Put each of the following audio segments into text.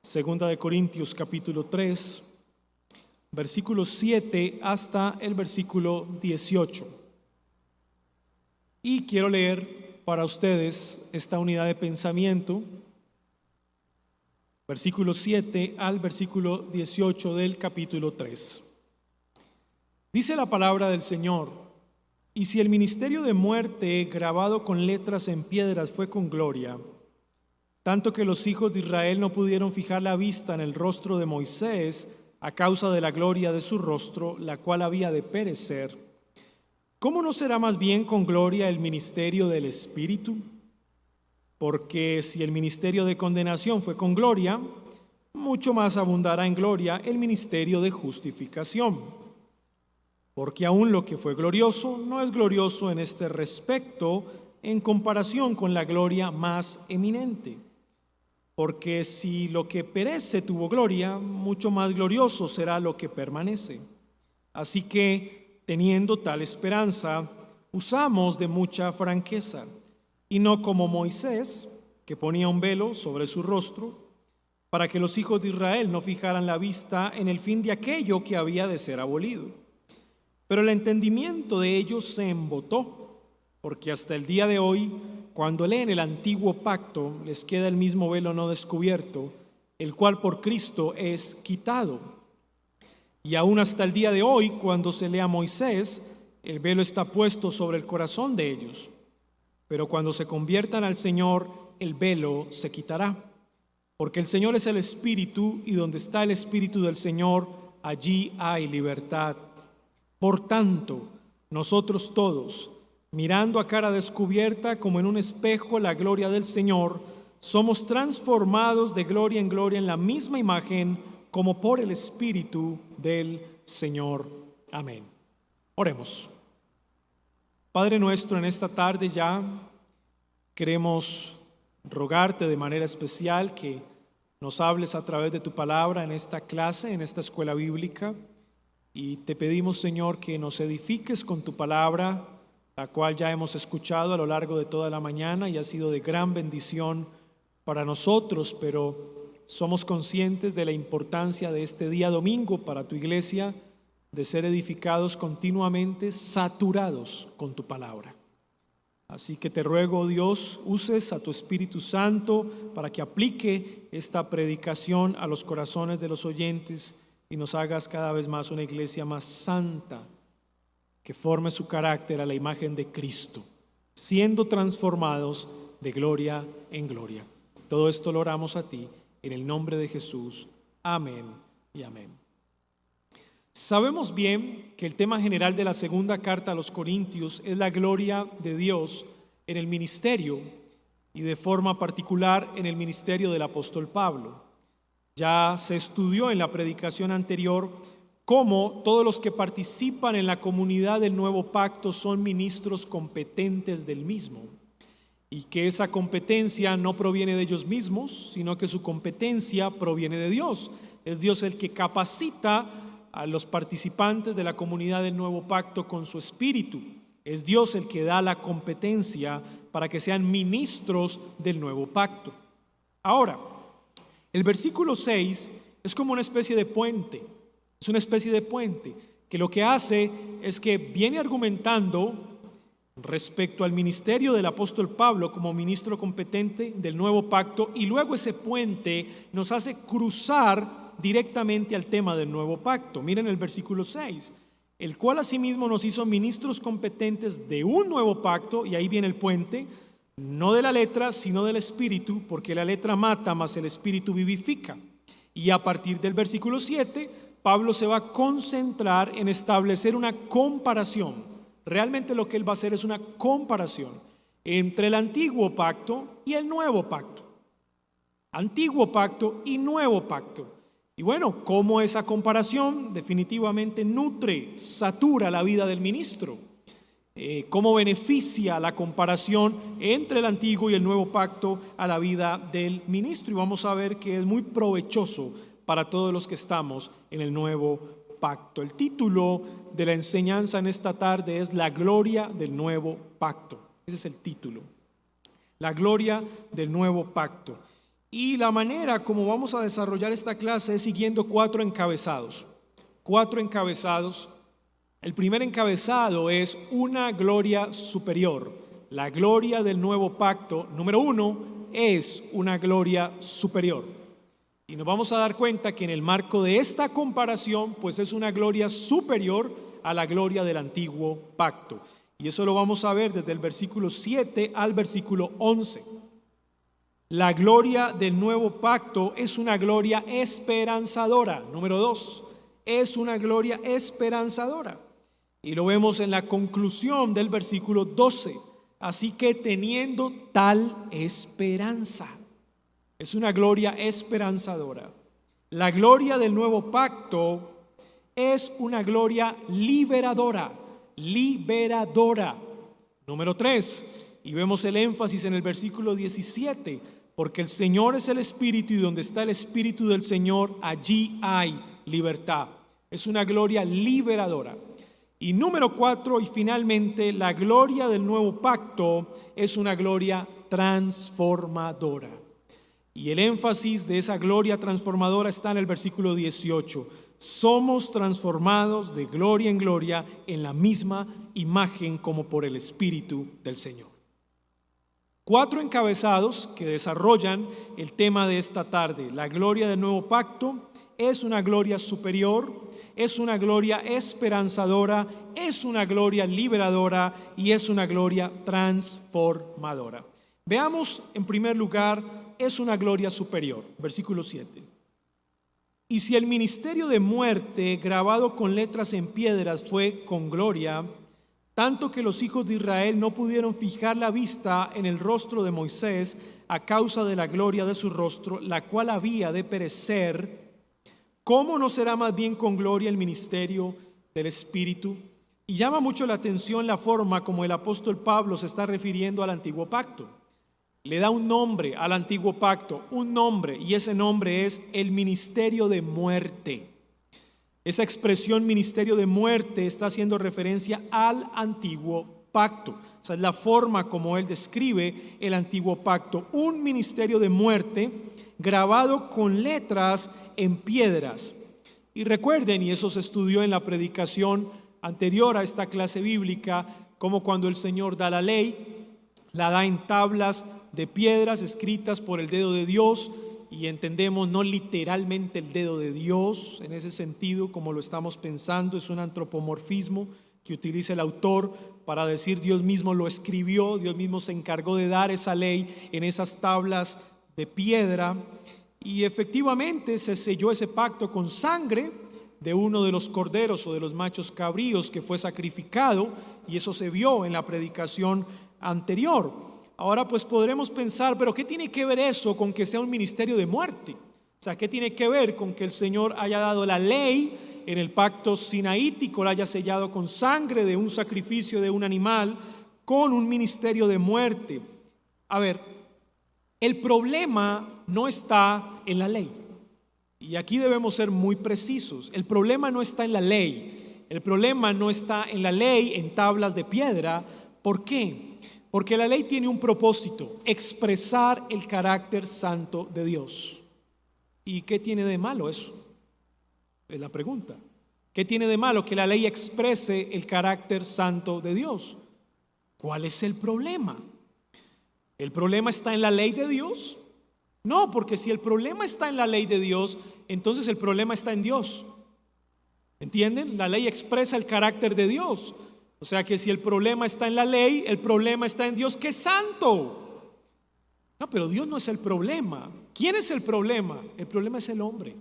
Segunda de Corintios capítulo 3, versículo 7 hasta el versículo 18. Y quiero leer para ustedes esta unidad de pensamiento, versículo 7 al versículo 18 del capítulo 3. Dice la palabra del Señor: y si el ministerio de muerte grabado con letras en piedras fue con gloria, tanto que los hijos de Israel no pudieron fijar la vista en el rostro de Moisés a causa de la gloria de su rostro, la cual había de perecer, ¿cómo no será más bien con gloria el ministerio del Espíritu? Porque si el ministerio de condenación fue con gloria, mucho más abundará en gloria el ministerio de justificación. Porque aún lo que fue glorioso no es glorioso en este respecto en comparación con la gloria más eminente. Porque si lo que perece tuvo gloria, mucho más glorioso será lo que permanece. Así que, teniendo tal esperanza, usamos de mucha franqueza, y no como Moisés, que ponía un velo sobre su rostro, para que los hijos de Israel no fijaran la vista en el fin de aquello que había de ser abolido. Pero el entendimiento de ellos se embotó, porque hasta el día de hoy, cuando leen el antiguo pacto, les queda el mismo velo no descubierto, el cual por Cristo es quitado. Y aún hasta el día de hoy, cuando se lee a Moisés, el velo está puesto sobre el corazón de ellos. Pero cuando se conviertan al Señor, el velo se quitará. Porque el Señor es el Espíritu, y donde está el Espíritu del Señor, allí hay libertad. Por tanto, nosotros todos, mirando a cara descubierta como en un espejo la gloria del Señor, somos transformados de gloria en gloria en la misma imagen como por el Espíritu del Señor. Amén. Oremos. Padre nuestro, en esta tarde ya queremos rogarte de manera especial que nos hables a través de tu palabra en esta clase, en esta escuela bíblica, y te pedimos, Señor, que nos edifiques con tu palabra, la cual ya hemos escuchado a lo largo de toda la mañana y ha sido de gran bendición para nosotros, pero somos conscientes de la importancia de este día domingo para tu iglesia, de ser edificados continuamente, saturados con tu palabra. Así que te ruego, Dios, uses a tu Espíritu Santo para que aplique esta predicación a los corazones de los oyentes y nos hagas cada vez más una iglesia más santa, que forme su carácter a la imagen de Cristo, siendo transformados de gloria en gloria. Todo esto lo oramos a ti, en el nombre de Jesús. Amén y amén. Sabemos bien que el tema general de la segunda carta a los Corintios es la gloria de Dios en el ministerio y de forma particular en el ministerio del apóstol Pablo. Ya se estudió en la predicación anterior cómo todos los que participan en la comunidad del nuevo pacto son ministros competentes del mismo, y que esa competencia no proviene de ellos mismos, sino que su competencia proviene de Dios. Es Dios el que capacita a los participantes de la comunidad del nuevo pacto con su espíritu. Es Dios el que da la competencia para que sean ministros del nuevo pacto. Ahora, el versículo 6 es como una especie de puente. Es una especie de puente que lo que hace es que viene argumentando respecto al ministerio del apóstol Pablo como ministro competente del nuevo pacto, y luego ese puente nos hace cruzar directamente al tema del nuevo pacto. Miren el versículo 6, el cual asimismo nos hizo ministros competentes de un nuevo pacto, y ahí viene el puente, no de la letra, sino del espíritu, porque la letra mata, mas el espíritu vivifica. Y a partir del versículo 7, Pablo se va a concentrar en establecer una comparación. Realmente lo que él va a hacer es una comparación entre el antiguo pacto y el nuevo pacto. Antiguo pacto y nuevo pacto. Y bueno, cómo esa comparación definitivamente nutre, satura la vida del ministro. Cómo beneficia la comparación entre el antiguo y el nuevo pacto a la vida del ministro. Y vamos a ver que es muy provechoso para todos los que estamos en el nuevo pacto. El título de la enseñanza en esta tarde es La gloria del nuevo pacto. Ese es el título. La gloria del nuevo pacto. Y la manera como vamos a desarrollar esta clase es siguiendo 4 encabezados. 4 encabezados. El primer encabezado es una gloria superior. La gloria del nuevo pacto, número 1, es una gloria superior. Y nos vamos a dar cuenta que en el marco de esta comparación, pues es una gloria superior a la gloria del antiguo pacto. Y eso lo vamos a ver desde el versículo 7 al versículo 11. La gloria del nuevo pacto es una gloria esperanzadora. Número 2, es una gloria esperanzadora. Y lo vemos en la conclusión del versículo 12. Así que teniendo tal esperanza, es una gloria esperanzadora. La gloria del nuevo pacto es una gloria liberadora, liberadora. Número 3, y vemos el énfasis en el versículo 17, porque el Señor es el Espíritu y donde está el Espíritu del Señor, allí hay libertad. Es una gloria liberadora. Y número 4, y finalmente, la gloria del nuevo pacto es una gloria transformadora. Y el énfasis de esa gloria transformadora está en el versículo 18. Somos transformados de gloria en gloria en la misma imagen como por el Espíritu del Señor. 4 encabezados que desarrollan el tema de esta tarde. La gloria del nuevo pacto es una gloria superior, es una gloria esperanzadora, es una gloria liberadora y es una gloria transformadora. Veamos en primer lugar, es una gloria superior. Versículo 7. Y si el ministerio de muerte grabado con letras en piedras fue con gloria, tanto que los hijos de Israel no pudieron fijar la vista en el rostro de Moisés a causa de la gloria de su rostro, la cual había de perecer, ¿cómo no será más bien con gloria el ministerio del Espíritu? Y llama mucho la atención la forma como el apóstol Pablo se está refiriendo al antiguo pacto. Le da un nombre al antiguo pacto, un nombre, y ese nombre es el ministerio de muerte. Esa expresión ministerio de muerte está haciendo referencia al antiguo pacto. O sea, es la forma como él describe el antiguo pacto. Un ministerio de muerte grabado con letras en piedras. Y recuerden, y eso se estudió en la predicación anterior a esta clase bíblica, como cuando el Señor da la ley, la da en tablas de piedras escritas por el dedo de Dios, y entendemos no literalmente el dedo de Dios en ese sentido como lo estamos pensando, es un antropomorfismo que utiliza el autor para decir Dios mismo lo escribió, Dios mismo se encargó de dar esa ley en esas tablas de piedra, y efectivamente se selló ese pacto con sangre de uno de los corderos o de los machos cabríos que fue sacrificado, y eso se vio en la predicación anterior. Ahora pues podremos pensar, pero ¿qué tiene que ver eso con que sea un ministerio de muerte? O sea, ¿qué tiene que ver con que el Señor haya dado la ley en el pacto sinaítico, la haya sellado con sangre de un sacrificio de un animal, con un ministerio de muerte? A ver, el problema no está en la ley. Y aquí debemos ser muy precisos. El problema no está en la ley. El problema no está en la ley en tablas de piedra. ¿Por qué? Porque la ley tiene un propósito, expresar el carácter santo de Dios. ¿Y qué tiene de malo eso? Es la pregunta. ¿Qué tiene de malo que la ley exprese el carácter santo de Dios? ¿Cuál es el problema? ¿El problema está en la ley de Dios? No, porque si el problema está en la ley de Dios, entonces el problema está en Dios. ¿Entienden? La ley expresa el carácter de Dios. O sea que si el problema está en la ley, el problema está en Dios, que es santo. No, pero Dios no es el problema. ¿Quién es el problema? El problema es el hombre.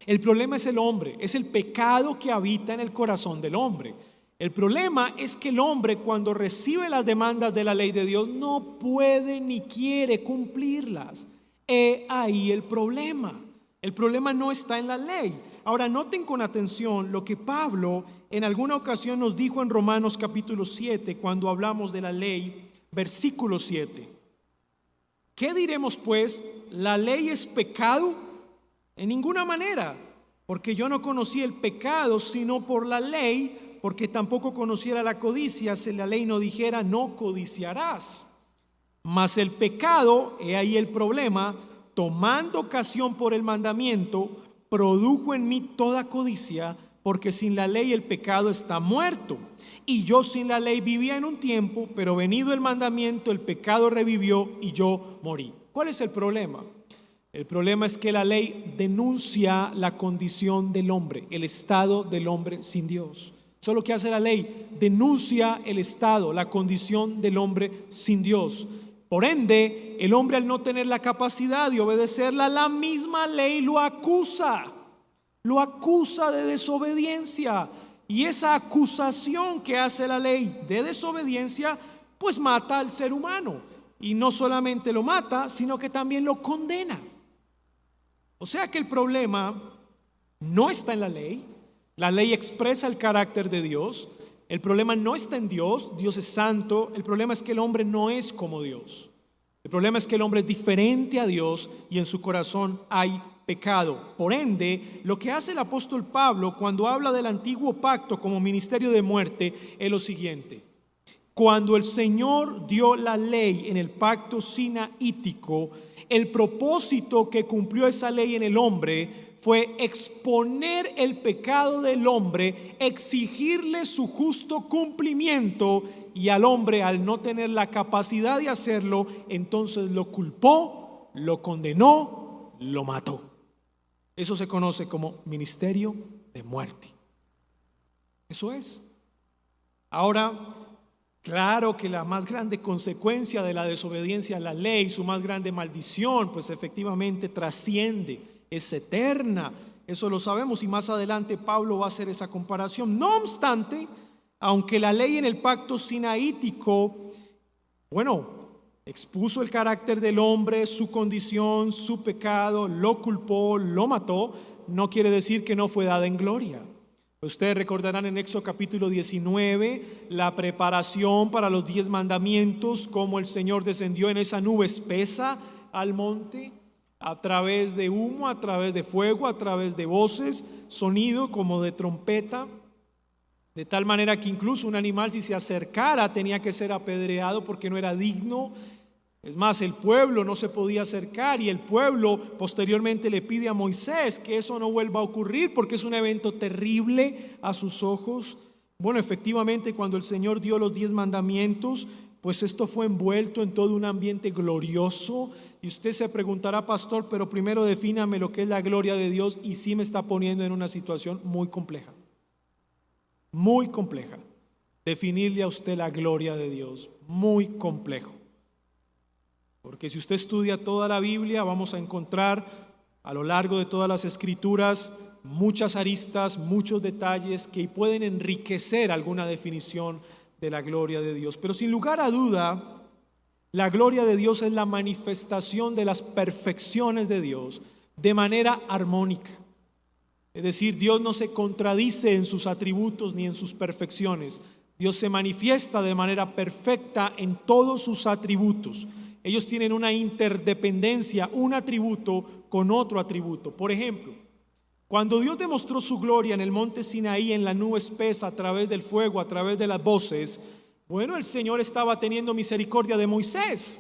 El problema es el hombre, es el pecado que habita en el corazón del hombre. El problema es que el hombre, cuando recibe las demandas de la ley de Dios, no puede ni quiere cumplirlas. He ahí el problema. El problema no está en la ley. Ahora noten con atención lo que Pablo en alguna ocasión nos dijo en Romanos capítulo 7 cuando hablamos de la ley, versículo 7. ¿Qué diremos pues? ¿La ley es pecado? En ninguna manera, porque yo no conocí el pecado sino por la ley, porque tampoco conociera la codicia si la ley no dijera no codiciarás. Mas el pecado, he ahí el problema, tomando ocasión por el mandamiento, produjo en mí toda codicia, porque sin la ley el pecado está muerto. Y yo sin la ley vivía en un tiempo, pero venido el mandamiento, el pecado revivió y yo morí. ¿Cuál es el problema? El problema es que la ley denuncia la condición del hombre, el estado del hombre sin Dios. Eso es lo que hace la ley, denuncia el estado, la condición del hombre sin Dios. Por ende, el hombre, al no tener la capacidad de obedecerla, la misma ley lo acusa de desobediencia. Y esa acusación que hace la ley de desobediencia, pues mata al ser humano. Y no solamente lo mata, sino que también lo condena. O sea que el problema no está en la ley. La ley expresa el carácter de Dios. El problema no está en Dios. Dios es santo. El problema es que el hombre no es como Dios. El problema es que el hombre es diferente a Dios y en su corazón hay pecado. Por ende, lo que hace el apóstol Pablo cuando habla del antiguo pacto como ministerio de muerte es lo siguiente. Cuando el Señor dio la ley en el pacto sinaítico, el propósito que cumplió esa ley en el hombre fue exponer el pecado del hombre, exigirle su justo cumplimiento, y al hombre, al no tener la capacidad de hacerlo, entonces lo culpó, lo condenó, lo mató. Eso se conoce como ministerio de muerte. Eso es. Ahora, claro que la más grande consecuencia de la desobediencia a la ley, su más grande maldición, pues efectivamente trasciende, es eterna. Eso lo sabemos y más adelante Pablo va a hacer esa comparación. No obstante, aunque la ley en el pacto sinaítico, expuso el carácter del hombre, su condición, su pecado, lo culpó, lo mató, no quiere decir que no fue dada en gloria. Ustedes recordarán en Éxodo capítulo 19 la preparación para los 10 mandamientos, cómo el Señor descendió en esa nube espesa al monte, a través de humo, a través de fuego, a través de voces, sonido como de trompeta, de tal manera que incluso un animal, si se acercara, tenía que ser apedreado porque no era digno. Es más, el pueblo no se podía acercar, y el pueblo posteriormente le pide a Moisés que eso no vuelva a ocurrir porque es un evento terrible a sus ojos. Bueno, efectivamente, cuando el Señor dio los 10 mandamientos, pues esto fue envuelto en todo un ambiente glorioso. Y usted se preguntará, pastor, pero primero defíname lo que es la gloria de Dios, y sí me está poniendo en una situación muy compleja. Muy compleja. Definirle a usted la gloria de Dios, muy complejo. Porque si usted estudia toda la Biblia, vamos a encontrar a lo largo de todas las escrituras muchas aristas, muchos detalles que pueden enriquecer alguna definición de la gloria de Dios. Pero sin lugar a duda, la gloria de Dios es la manifestación de las perfecciones de Dios de manera armónica. Es decir, Dios no se contradice en sus atributos ni en sus perfecciones. Dios se manifiesta de manera perfecta en todos sus atributos. Ellos tienen una interdependencia, un atributo con otro atributo. Por ejemplo, cuando Dios demostró su gloria en el monte Sinaí, en la nube espesa, a través del fuego, a través de las voces, el Señor estaba teniendo misericordia de Moisés.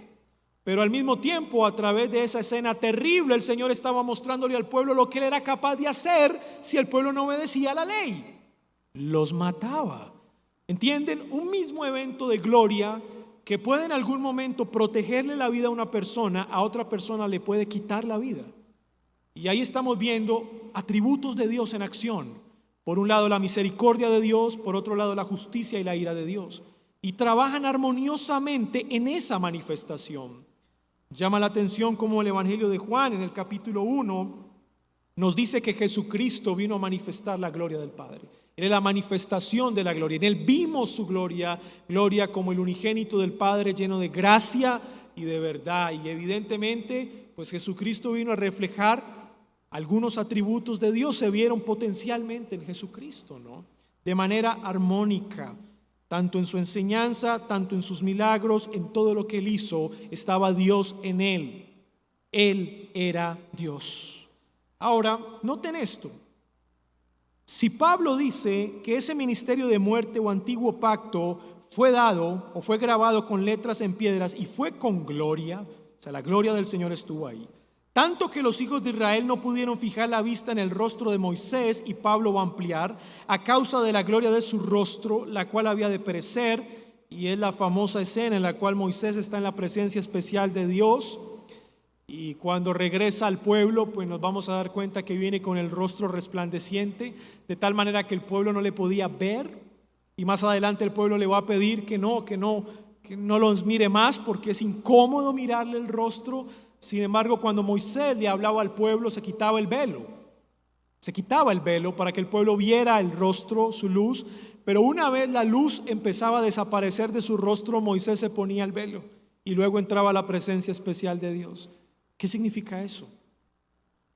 Pero al mismo tiempo, a través de esa escena terrible, el Señor estaba mostrándole al pueblo lo que Él era capaz de hacer si el pueblo no obedecía a la ley. Los mataba. ¿Entienden? Un mismo evento de gloria que puede en algún momento protegerle la vida a una persona, a otra persona le puede quitar la vida. Y ahí estamos viendo atributos de Dios en acción. Por un lado la misericordia de Dios, por otro lado la justicia y la ira de Dios. Y trabajan armoniosamente en esa manifestación. Llama la atención como el Evangelio de Juan en el capítulo 1 nos dice que Jesucristo vino a manifestar la gloria del Padre. Él es la manifestación de la gloria. En Él vimos su gloria, gloria como el unigénito del Padre, lleno de gracia y de verdad. Y evidentemente, pues Jesucristo vino a reflejar algunos atributos de Dios, se vieron potencialmente en Jesucristo, ¿no? De manera armónica. Tanto en su enseñanza, tanto en sus milagros, en todo lo que Él hizo, estaba Dios en Él. Él era Dios. Ahora, noten esto. Si Pablo dice que ese ministerio de muerte o antiguo pacto fue dado o fue grabado con letras en piedras y fue con gloria, o sea, la gloria del Señor estuvo ahí, Tanto que los hijos de Israel no pudieron fijar la vista en el rostro de Moisés, y Pablo va a ampliar, a causa de la gloria de su rostro, la cual había de perecer. Y es la famosa escena en la cual Moisés está en la presencia especial de Dios, y cuando regresa al pueblo, pues nos vamos a dar cuenta que viene con el rostro resplandeciente, de tal manera que el pueblo no le podía ver. Y más adelante el pueblo le va a pedir que no los mire más, porque es incómodo mirarle el rostro. Sin embargo, cuando Moisés le hablaba al pueblo, se quitaba el velo para que el pueblo viera el rostro, su luz. Pero una vez la luz empezaba a desaparecer de su rostro, Moisés se ponía el velo y luego entraba a la presencia especial de Dios. ¿Qué significa eso?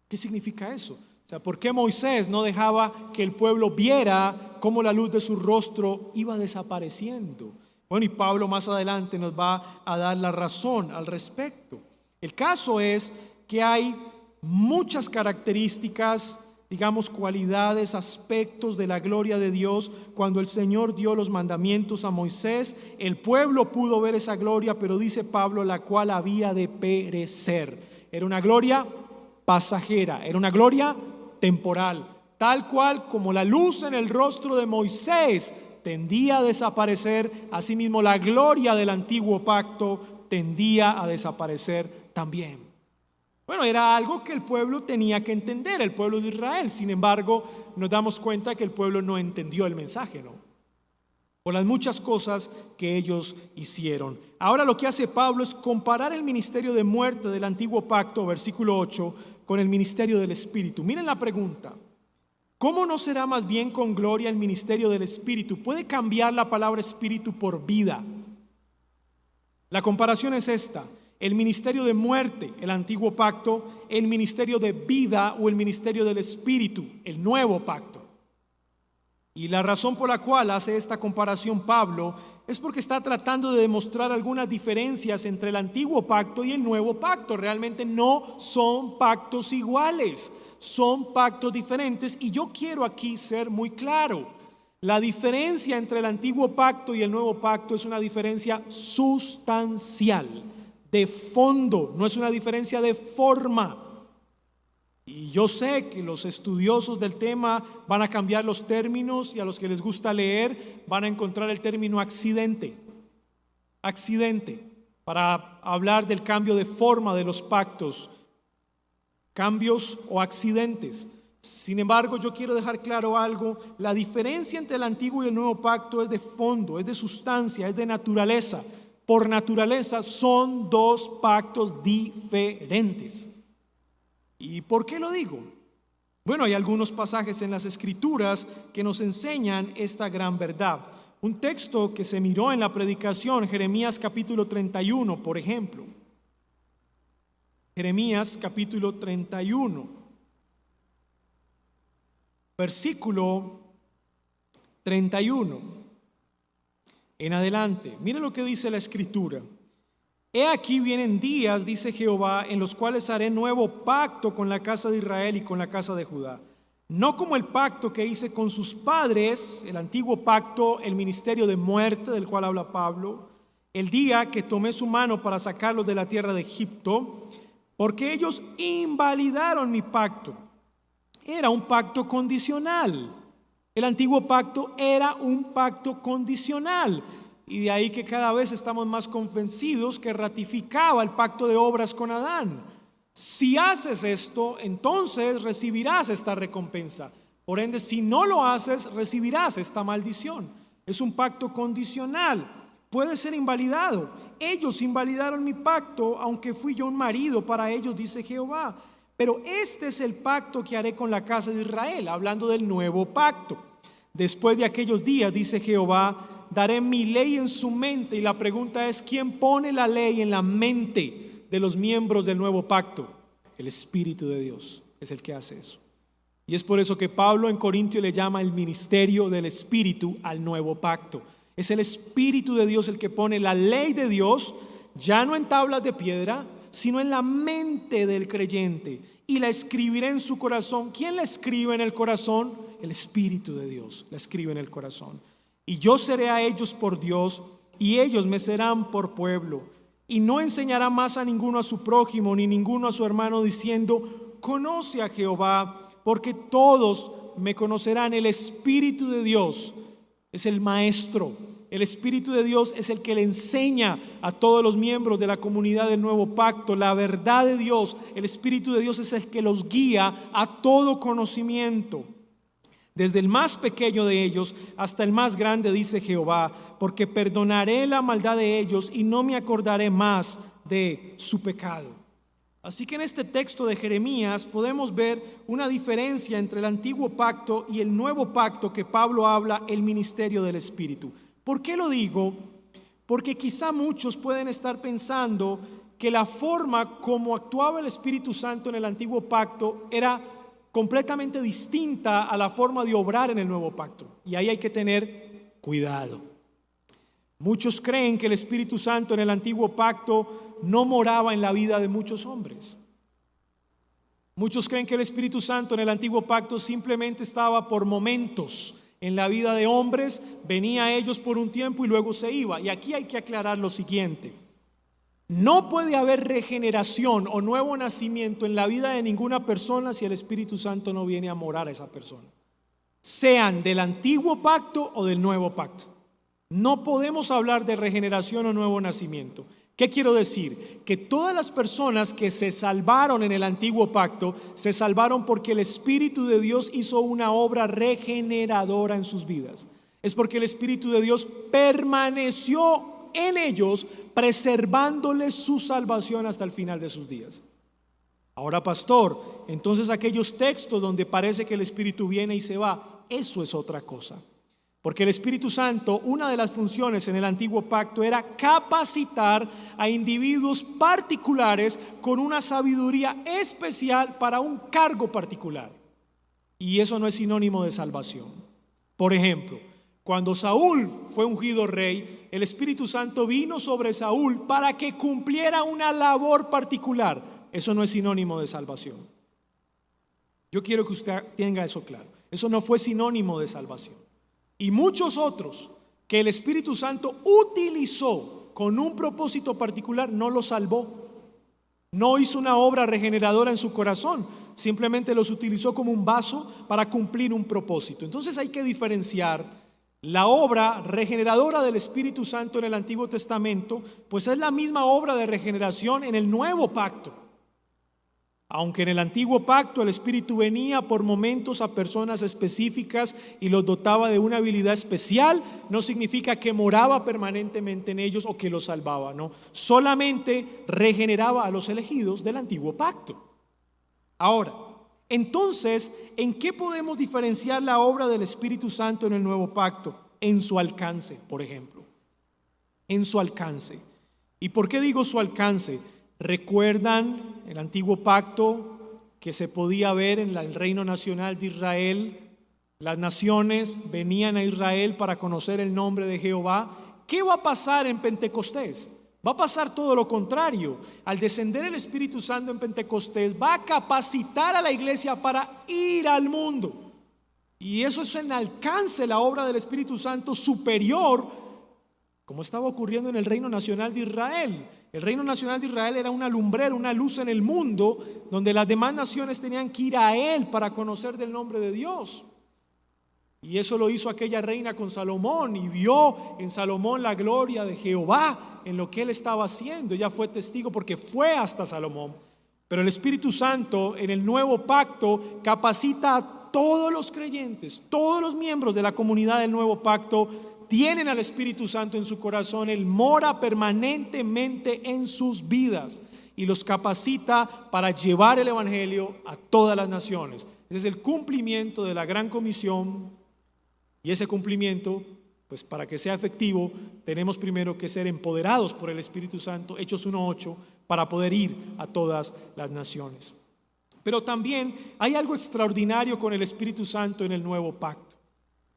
¿Qué significa eso? O sea, ¿por qué Moisés no dejaba que el pueblo viera cómo la luz de su rostro iba desapareciendo? Bueno, y Pablo más adelante nos va a dar la razón al respecto. El caso es que hay muchas características, digamos, cualidades, aspectos de la gloria de Dios. Cuando el Señor dio los mandamientos a Moisés, el pueblo pudo ver esa gloria, pero dice Pablo, la cual había de perecer. Era una gloria pasajera, era una gloria temporal, tal cual como la luz en el rostro de Moisés tendía a desaparecer, asimismo la gloria del antiguo pacto tendía a desaparecer también. Bueno, era algo que el pueblo tenía que entender, el pueblo de Israel. Sin embargo, nos damos cuenta que el pueblo no entendió el mensaje, ¿no? Por las muchas cosas que ellos hicieron. Ahora lo que hace Pablo es comparar el ministerio de muerte del antiguo pacto, versículo 8, con el ministerio del Espíritu. Miren la pregunta: ¿cómo no será más bien con gloria el ministerio del Espíritu? Puede cambiar la palabra Espíritu por vida. La comparación es esta: el ministerio de muerte, el antiguo pacto; el ministerio de vida o el ministerio del Espíritu, el nuevo pacto. Y la razón por la cual hace esta comparación Pablo es porque está tratando de demostrar algunas diferencias entre el antiguo pacto y el nuevo pacto. Realmente no son pactos iguales, son pactos diferentes. Y yo quiero aquí ser muy claro: la diferencia entre el antiguo pacto y el nuevo pacto es una diferencia sustancial, de fondo, no es una diferencia de forma. Y yo sé que los estudiosos del tema van a cambiar los términos, y a los que les gusta leer van a encontrar el término accidente, para hablar del cambio de forma de los pactos, cambios o accidentes. Sin embargo, yo quiero dejar claro algo: la diferencia entre el antiguo y el nuevo pacto es de fondo, es de sustancia, es de naturaleza. Por naturaleza son dos pactos diferentes. ¿Y por qué lo digo? Bueno, hay algunos pasajes en las Escrituras que nos enseñan esta gran verdad. Un texto que se miró en la predicación, Jeremías capítulo 31, por ejemplo. Jeremías capítulo 31, versículo 31 en adelante. Miren lo que dice la Escritura: He aquí vienen días, dice Jehová, en los cuales haré nuevo pacto con la casa de Israel y con la casa de Judá. No como el pacto que hice con sus padres, el antiguo pacto, el ministerio de muerte del cual habla Pablo, el día que tomé su mano para sacarlos de la tierra de Egipto, porque ellos invalidaron mi pacto. Era un pacto condicional. El antiguo pacto era un pacto condicional. Y de ahí que cada vez estamos más convencidos que ratificaba el pacto de obras con Adán. Si haces esto, entonces recibirás esta recompensa. Por ende, si no lo haces, recibirás esta maldición. Es un pacto condicional. Puede ser invalidado. Ellos invalidaron mi pacto, aunque fui yo un marido para ellos, dice Jehová. Pero este es el pacto que haré con la casa de Israel, hablando del nuevo pacto. Después de aquellos días, dice Jehová, daré mi ley en su mente. Y la pregunta es: ¿quién pone la ley en la mente de los miembros del nuevo pacto? El Espíritu de Dios es el que hace eso. Y es por eso que Pablo en Corintios le llama el ministerio del Espíritu al nuevo pacto. Es el Espíritu de Dios el que pone la ley de Dios, ya no en tablas de piedra, sino en la mente del creyente, y la escribiré en su corazón. ¿Quién la escribe en el corazón? El Espíritu de Dios la escribe en el corazón. Y yo seré a ellos por Dios, y ellos me serán por pueblo. Y no enseñará más a ninguno a su prójimo, ni ninguno a su hermano, diciendo: conoce a Jehová, porque todos me conocerán. El Espíritu de Dios es el maestro. El Espíritu de Dios es el que le enseña a todos los miembros de la comunidad del nuevo pacto la verdad de Dios. El Espíritu de Dios es el que los guía a todo conocimiento. Desde el más pequeño de ellos hasta el más grande, dice Jehová, porque perdonaré la maldad de ellos y no me acordaré más de su pecado. Así que en este texto de Jeremías podemos ver una diferencia entre el antiguo pacto y el nuevo pacto que Pablo habla, el ministerio del Espíritu. ¿Por qué lo digo? Porque quizá muchos pueden estar pensando que la forma como actuaba el Espíritu Santo en el antiguo pacto era completamente distinta a la forma de obrar en el nuevo pacto. Y ahí hay que tener cuidado. Muchos creen que el Espíritu Santo en el antiguo pacto no moraba en la vida de muchos hombres. Muchos creen que el Espíritu Santo en el antiguo pacto simplemente estaba por momentos en la vida de hombres, venía a ellos por un tiempo y luego se iba. Y aquí hay que aclarar lo siguiente: no puede haber regeneración o nuevo nacimiento en la vida de ninguna persona si el Espíritu Santo no viene a morar a esa persona, sean del antiguo pacto o del nuevo pacto. No podemos hablar de regeneración o nuevo nacimiento. ¿Qué quiero decir? Que todas las personas que se salvaron en el antiguo pacto se salvaron porque el Espíritu de Dios hizo una obra regeneradora en sus vidas. Es porque el Espíritu de Dios permaneció en ellos, preservándoles su salvación hasta el final de sus días. Ahora, pastor, entonces aquellos textos donde parece que el Espíritu viene y se va, eso es otra cosa. Porque el Espíritu Santo, una de las funciones en el antiguo pacto era capacitar a individuos particulares con una sabiduría especial para un cargo particular. Y eso no es sinónimo de salvación. Por ejemplo, cuando Saúl fue ungido rey, el Espíritu Santo vino sobre Saúl para que cumpliera una labor particular. Eso no es sinónimo de salvación. Yo quiero que usted tenga eso claro. Eso no fue sinónimo de salvación. Y muchos otros que el Espíritu Santo utilizó con un propósito particular no los salvó. No hizo una obra regeneradora en su corazón. Simplemente los utilizó como un vaso para cumplir un propósito. Entonces hay que diferenciar la obra regeneradora del Espíritu Santo en el Antiguo Testamento, pues es la misma obra de regeneración en el Nuevo Pacto. Aunque en el Antiguo Pacto el Espíritu venía por momentos a personas específicas y los dotaba de una habilidad especial, no significa que moraba permanentemente en ellos o que los salvaba, no. Solamente regeneraba a los elegidos del Antiguo Pacto. Ahora, entonces, ¿en qué podemos diferenciar la obra del Espíritu Santo en el Nuevo Pacto? En su alcance, por ejemplo. En su alcance. ¿Y por qué digo su alcance? ¿Recuerdan el Antiguo Pacto que se podía ver en el reino nacional de Israel? Las naciones venían a Israel para conocer el nombre de Jehová. ¿Qué va a pasar en Pentecostés? Va a pasar todo lo contrario. Al descender el Espíritu Santo en Pentecostés, va a capacitar a la iglesia para ir al mundo. Y eso es en alcance la obra del Espíritu Santo superior, como estaba ocurriendo en el reino nacional de Israel. El reino nacional de Israel era una lumbrera, una luz en el mundo, donde las demás naciones tenían que ir a él para conocer del nombre de Dios. Y eso lo hizo aquella reina con Salomón, y vio en Salomón la gloria de Jehová en lo que él estaba haciendo. Ella fue testigo porque fue hasta Salomón. Pero el Espíritu Santo en el nuevo pacto capacita a todos los creyentes, todos los miembros de la comunidad del nuevo pacto tienen al Espíritu Santo en su corazón. Él mora permanentemente en sus vidas y los capacita para llevar el evangelio a todas las naciones. Ese es el cumplimiento de la gran comisión. Y ese cumplimiento, pues para que sea efectivo, tenemos primero que ser empoderados por el Espíritu Santo, Hechos 1:8, para poder ir a todas las naciones. Pero también hay algo extraordinario con el Espíritu Santo en el nuevo pacto.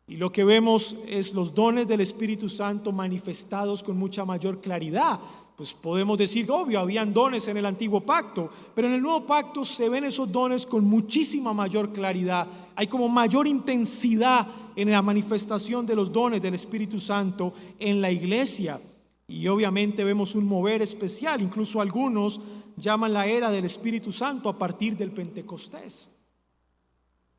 Y lo que vemos es los dones del Espíritu Santo manifestados con mucha mayor claridad. Pues podemos decir, obvio, habían dones en el antiguo pacto, pero en el nuevo pacto se ven esos dones con muchísima mayor claridad. Hay como mayor intensidad en la manifestación de los dones del Espíritu Santo en la iglesia. Y obviamente vemos un mover especial, incluso algunos llaman la era del Espíritu Santo a partir del Pentecostés.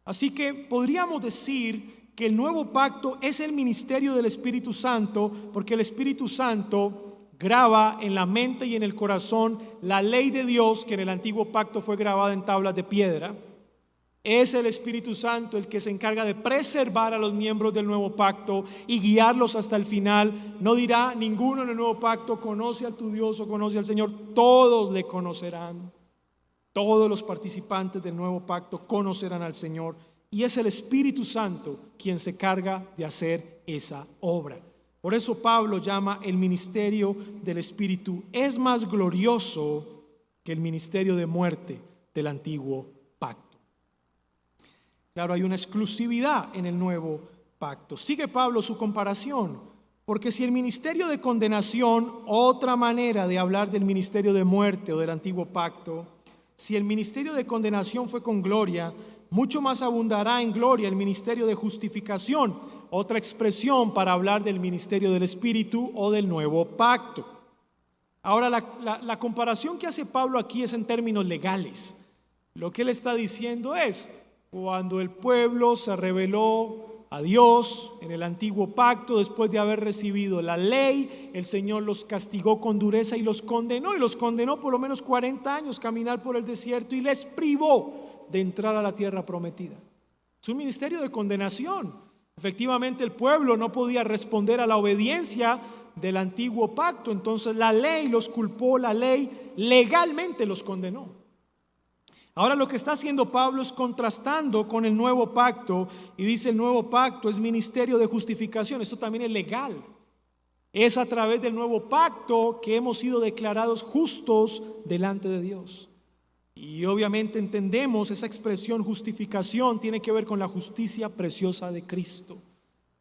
Así que podríamos decir que el nuevo pacto es el ministerio del Espíritu Santo, porque el Espíritu Santo graba en la mente y en el corazón la ley de Dios, que en el antiguo pacto fue grabada en tablas de piedra. Es el Espíritu Santo el que se encarga de preservar a los miembros del nuevo pacto y guiarlos hasta el final. No dirá ninguno en el nuevo pacto, conoce a tu Dios o conoce al Señor. Todos le conocerán. Todos los participantes del nuevo pacto conocerán al Señor. Y es el Espíritu Santo quien se encarga de hacer esa obra. Por eso Pablo llama el ministerio del Espíritu es más glorioso que el ministerio de muerte del antiguo pacto. Claro, hay una exclusividad en el nuevo pacto. Sigue Pablo su comparación, porque si el ministerio de condenación, otra manera de hablar del ministerio de muerte o del antiguo pacto, si el ministerio de condenación fue con gloria, mucho más abundará en gloria el ministerio de justificación, otra expresión para hablar del ministerio del Espíritu o del nuevo pacto. Ahora, la comparación que hace Pablo aquí es en términos legales. Lo que él está diciendo es, cuando el pueblo se rebeló a Dios en el antiguo pacto, después de haber recibido la ley, el Señor los castigó con dureza y los condenó por lo menos 40 años caminar por el desierto y les privó de entrar a la tierra prometida. Es un ministerio de condenación. Efectivamente, el pueblo no podía responder a la obediencia del antiguo pacto, entonces la ley los culpó, la ley legalmente los condenó. Ahora lo que está haciendo Pablo es contrastando con el nuevo pacto y dice el nuevo pacto es ministerio de justificación. Esto también es legal. Es a través del nuevo pacto que hemos sido declarados justos delante de Dios. Y obviamente entendemos esa expresión justificación tiene que ver con la justicia preciosa de Cristo.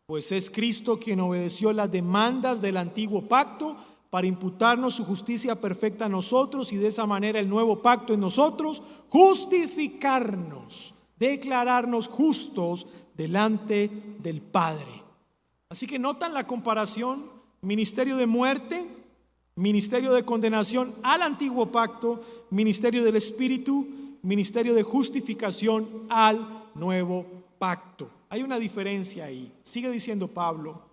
Pues es Cristo quien obedeció las demandas del antiguo pacto para imputarnos su justicia perfecta a nosotros y de esa manera el nuevo pacto en nosotros, justificarnos, declararnos justos delante del Padre. Así que notan la comparación, ministerio de muerte, ministerio de condenación al antiguo pacto, ministerio del Espíritu, ministerio de justificación al nuevo pacto. Hay una diferencia ahí. Sigue diciendo Pablo.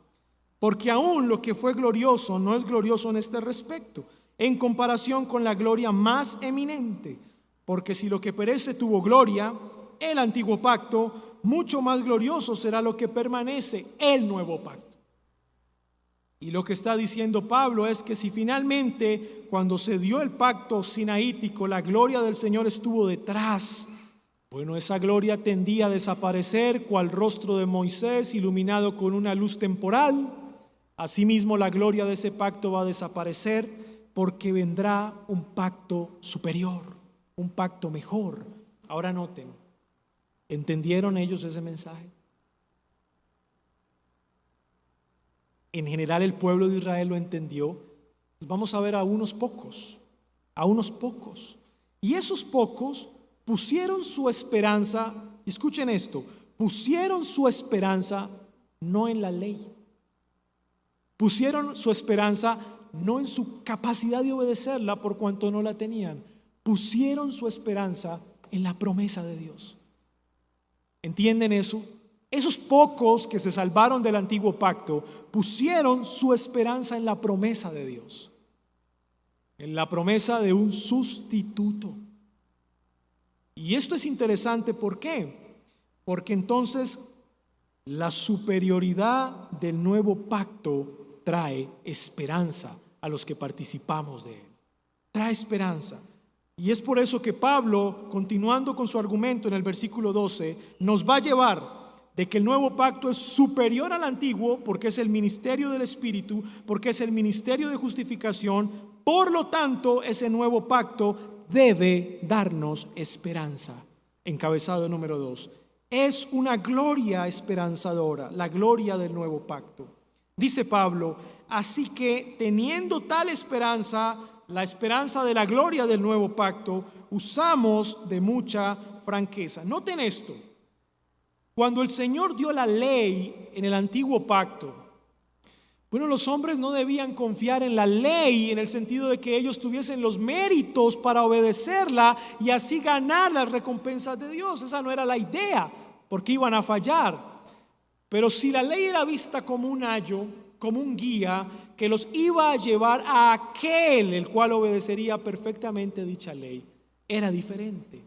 Porque aún lo que fue glorioso no es glorioso en este respecto, en comparación con la gloria más eminente. Porque si lo que perece tuvo gloria, el antiguo pacto, mucho más glorioso será lo que permanece, el nuevo pacto. Y lo que está diciendo Pablo es que si finalmente, cuando se dio el pacto sinaítico, la gloria del Señor estuvo detrás, bueno, esa gloria tendía a desaparecer cual rostro de Moisés iluminado con una luz temporal. Asimismo, la gloria de ese pacto va a desaparecer porque vendrá un pacto superior, un pacto mejor. Ahora noten, ¿entendieron ellos ese mensaje? En general el pueblo de Israel lo entendió. Pues vamos a ver a unos pocos. Y esos pocos pusieron su esperanza, escuchen esto, pusieron su esperanza no en la ley. Pusieron su esperanza no en su capacidad de obedecerla por cuanto no la tenían. Pusieron su esperanza en la promesa de Dios. ¿Entienden eso? Esos pocos que se salvaron del antiguo pacto pusieron su esperanza en la promesa de Dios. En la promesa de un sustituto. Y esto es interesante, ¿por qué? Porque entonces la superioridad del nuevo pacto trae esperanza a los que participamos de él. Trae esperanza. Y es por eso que Pablo, continuando con su argumento en el versículo 12, nos va a llevar de que el nuevo pacto es superior al antiguo porque es el ministerio del Espíritu, porque es el ministerio de justificación. Por lo tanto, ese nuevo pacto debe darnos esperanza. Encabezado número 2. Es una gloria esperanzadora, la gloria del nuevo pacto. Dice Pablo, así que teniendo tal esperanza, la esperanza de la gloria del nuevo pacto, usamos de mucha franqueza. Noten esto, cuando el Señor dio la ley en el antiguo pacto, Bueno, los hombres no debían confiar en la ley en el sentido de que ellos tuviesen los méritos para obedecerla y así ganar las recompensas de Dios. Esa no era la idea, porque iban a fallar. Pero si la ley era vista como un ayo, como un guía que los iba a llevar a aquel el cual obedecería perfectamente dicha ley, era diferente.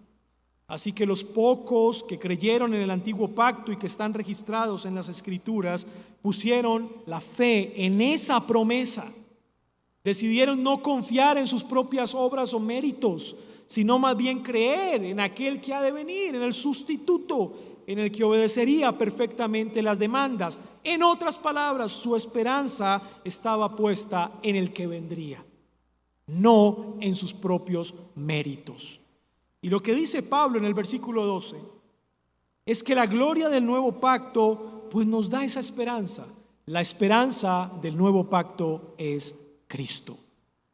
Así que los pocos que creyeron en el antiguo pacto y que están registrados en las Escrituras pusieron la fe en esa promesa. Decidieron no confiar en sus propias obras o méritos, sino más bien creer en aquel que ha de venir, en el sustituto, en el que obedecería perfectamente las demandas. En otras palabras, su esperanza estaba puesta en el que vendría, no en sus propios méritos. Y lo que dice Pablo en el versículo 12 es que la gloria del nuevo pacto pues nos da esa esperanza. La esperanza del nuevo pacto es Cristo.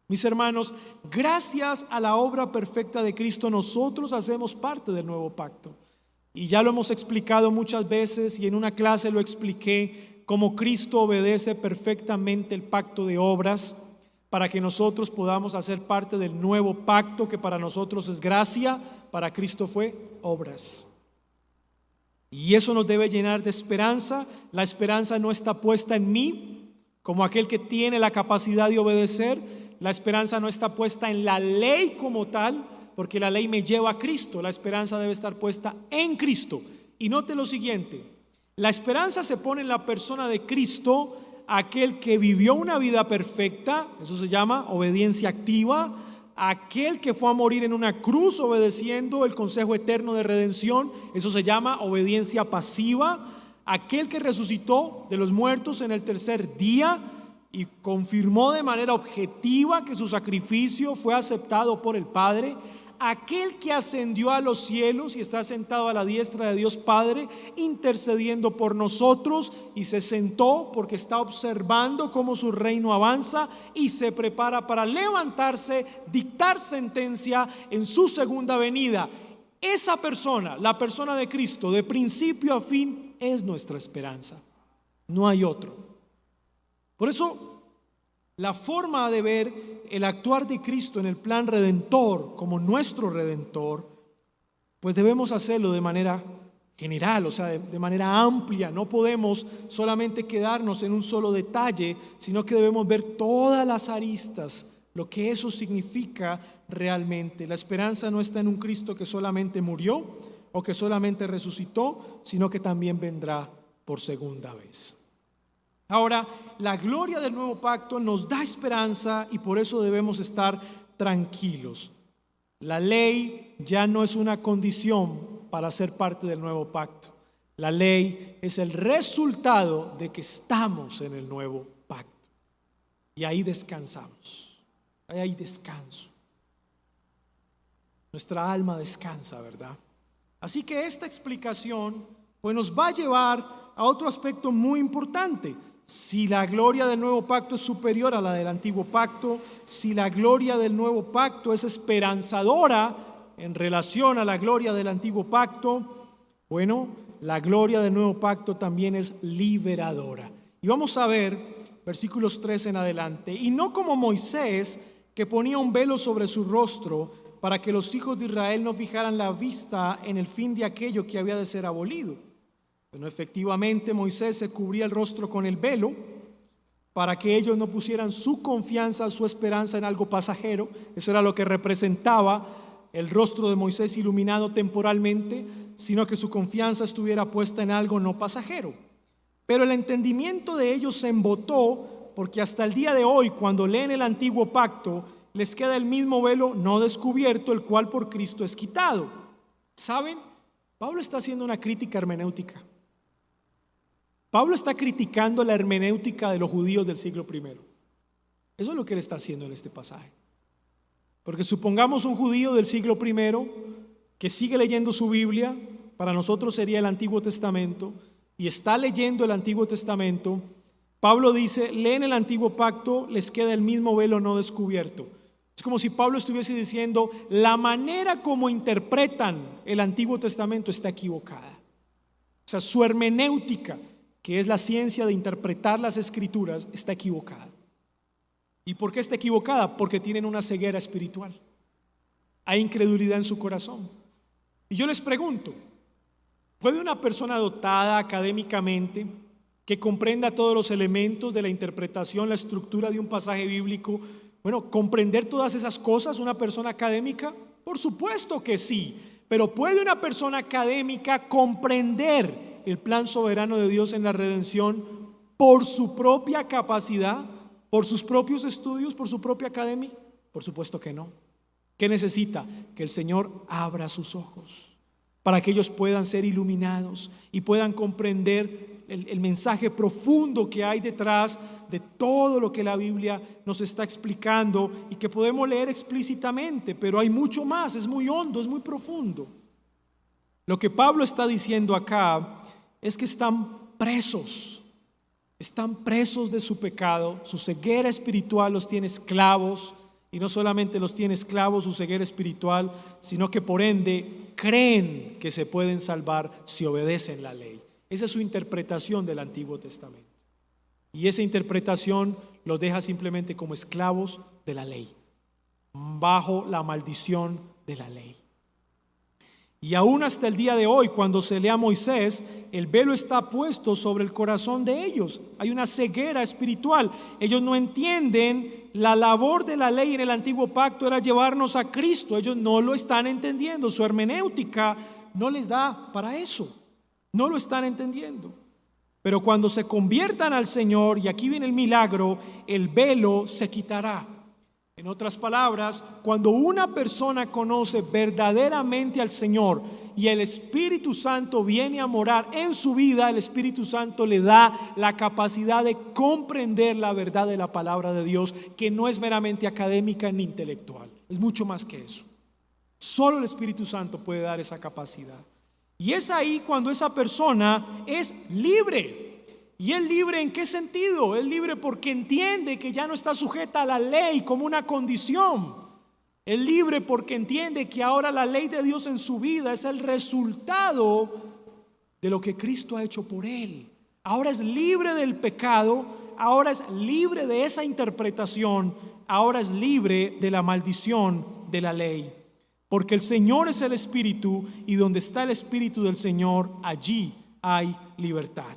Mis hermanos, gracias a la obra perfecta de Cristo nosotros hacemos parte del nuevo pacto. Y ya lo hemos explicado muchas veces y en una clase lo expliqué, cómo Cristo obedece perfectamente el pacto de obras para que nosotros podamos hacer parte del nuevo pacto que para nosotros es gracia, para Cristo fue obras. Y eso nos debe llenar de esperanza. La esperanza no está puesta en mí como aquel que tiene la capacidad de obedecer. La esperanza no está puesta en la ley como tal, porque la ley me lleva a Cristo. La esperanza debe estar puesta en Cristo. Y note lo siguiente, la esperanza se pone en la persona de Cristo, aquel que vivió una vida perfecta, eso se llama obediencia activa, aquel que fue a morir en una cruz obedeciendo el consejo eterno de redención, eso se llama obediencia pasiva, aquel que resucitó de los muertos en el tercer día y confirmó de manera objetiva que su sacrificio fue aceptado por el Padre, aquel que ascendió a los cielos y está sentado a la diestra de Dios Padre, intercediendo por nosotros, y se sentó porque está observando cómo su reino avanza y se prepara para levantarse, dictar sentencia en su segunda venida. Esa persona, la persona de Cristo, de principio a fin, es nuestra esperanza. No hay otro. Por eso, la forma de ver el actuar de Cristo en el plan redentor como nuestro redentor, pues debemos hacerlo de manera general, o sea, de manera amplia. No podemos solamente quedarnos en un solo detalle, sino que debemos ver todas las aristas, lo que eso significa realmente. La esperanza no está en un Cristo que solamente murió o que solamente resucitó, sino que también vendrá por segunda vez. Ahora, la gloria del nuevo pacto nos da esperanza y por eso debemos estar tranquilos. La ley ya no es una condición para ser parte del nuevo pacto. La ley es el resultado de que estamos en el nuevo pacto. Y ahí descansamos. Ahí hay descanso. Nuestra alma descansa, ¿verdad? Así que esta explicación pues nos va a llevar a otro aspecto muy importante. Si la gloria del nuevo pacto es superior a la del antiguo pacto, si la gloria del nuevo pacto es esperanzadora en relación a la gloria del antiguo pacto, bueno, la gloria del nuevo pacto también es liberadora. Y vamos a ver versículos 3 en adelante. Y no como Moisés, que ponía un velo sobre su rostro para que los hijos de Israel no fijaran la vista en el fin de aquello que había de ser abolido. Bueno, efectivamente Moisés se cubría el rostro con el velo para que ellos no pusieran su confianza, su esperanza en algo pasajero. Eso era lo que representaba el rostro de Moisés iluminado temporalmente, sino que su confianza estuviera puesta en algo no pasajero. Pero el entendimiento de ellos se embotó, porque hasta el día de hoy, cuando leen el antiguo pacto, les queda el mismo velo no descubierto, el cual por Cristo es quitado. ¿Saben? Pablo está haciendo una crítica hermenéutica. Pablo está criticando la hermenéutica de los judíos del siglo I. Eso es lo que él está haciendo en este pasaje. Porque supongamos un judío del siglo I que sigue leyendo su Biblia, para nosotros sería el Antiguo Testamento, y está leyendo el Antiguo Testamento. Pablo dice, leen el Antiguo Pacto, les queda el mismo velo no descubierto. Es como si Pablo estuviese diciendo, la manera como interpretan el Antiguo Testamento está equivocada. O sea, su hermenéutica, que es la ciencia de interpretar las Escrituras, está equivocada. ¿Y por qué está equivocada? Porque tienen una ceguera espiritual. Hay incredulidad en su corazón. Y yo les pregunto, ¿puede una persona dotada académicamente, que comprenda todos los elementos de la interpretación, la estructura de un pasaje bíblico, comprender todas esas cosas, una persona académica? Por supuesto que sí, pero ¿puede una persona académica comprender el plan soberano de Dios en la redención por su propia capacidad, por sus propios estudios, por su propia academia? Por supuesto que no. ¿Qué necesita? Que el Señor abra sus ojos para que ellos puedan ser iluminados y puedan comprender el mensaje profundo que hay detrás de todo lo que la Biblia nos está explicando y que podemos leer explícitamente, pero hay mucho más, es muy hondo, es muy profundo. Lo que Pablo está diciendo acá es que están presos de su pecado, su ceguera espiritual los tiene esclavos, y no solamente los tiene esclavos su ceguera espiritual, sino que por ende creen que se pueden salvar si obedecen la ley. Esa es su interpretación del Antiguo Testamento. Y esa interpretación los deja simplemente como esclavos de la ley, bajo la maldición de la ley. Y aún hasta el día de hoy, cuando se lee a Moisés, el velo está puesto sobre el corazón de ellos. Hay una ceguera espiritual. Ellos no entienden la labor de la ley en el antiguo pacto era llevarnos a Cristo. Ellos no lo están entendiendo. Su hermenéutica no les da para eso. No lo están entendiendo. Pero cuando se conviertan al Señor, y aquí viene el milagro, el velo se quitará. En otras palabras, cuando una persona conoce verdaderamente al Señor y el Espíritu Santo viene a morar en su vida, el Espíritu Santo le da la capacidad de comprender la verdad de la palabra de Dios, que no es meramente académica ni intelectual, es mucho más que eso. Solo el Espíritu Santo puede dar esa capacidad. Y es ahí cuando esa persona es libre. ¿Y es libre en qué sentido? Es libre porque entiende que ya no está sujeta a la ley como una condición. Es libre porque entiende que ahora la ley de Dios en su vida es el resultado de lo que Cristo ha hecho por él. Ahora es libre del pecado, ahora es libre de esa interpretación, ahora es libre de la maldición de la ley. Porque el Señor es el Espíritu, y donde está el Espíritu del Señor, allí hay libertad.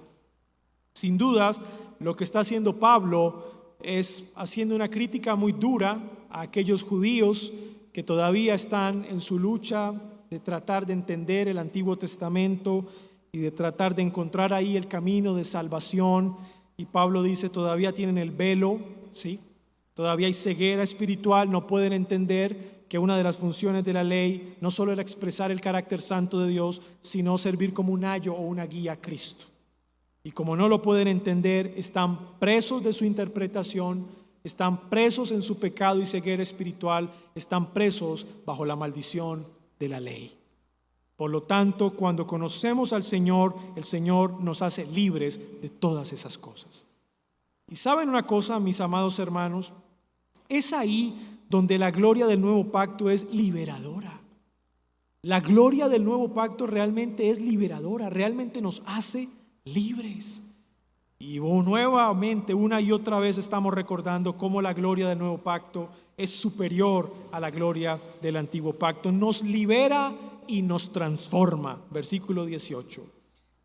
Sin dudas, lo que está haciendo Pablo es haciendo una crítica muy dura a aquellos judíos que todavía están en su lucha de tratar de entender el Antiguo Testamento y de tratar de encontrar ahí el camino de salvación. Y Pablo dice, todavía tienen el velo, ¿sí? Todavía hay ceguera espiritual, no pueden entender que una de las funciones de la ley no solo era expresar el carácter santo de Dios, sino servir como un ayo o una guía a Cristo. Y como no lo pueden entender, están presos de su interpretación, están presos en su pecado y ceguera espiritual, están presos bajo la maldición de la ley. Por lo tanto, cuando conocemos al Señor, el Señor nos hace libres de todas esas cosas. Y ¿saben una cosa, mis amados hermanos? Es ahí donde la gloria del nuevo pacto es liberadora. La gloria del nuevo pacto realmente es liberadora, realmente nos hace libres. Y nuevamente, una y otra vez estamos recordando cómo la gloria del nuevo pacto es superior a la gloria del antiguo pacto. Nos libera y nos transforma. Versículo 18.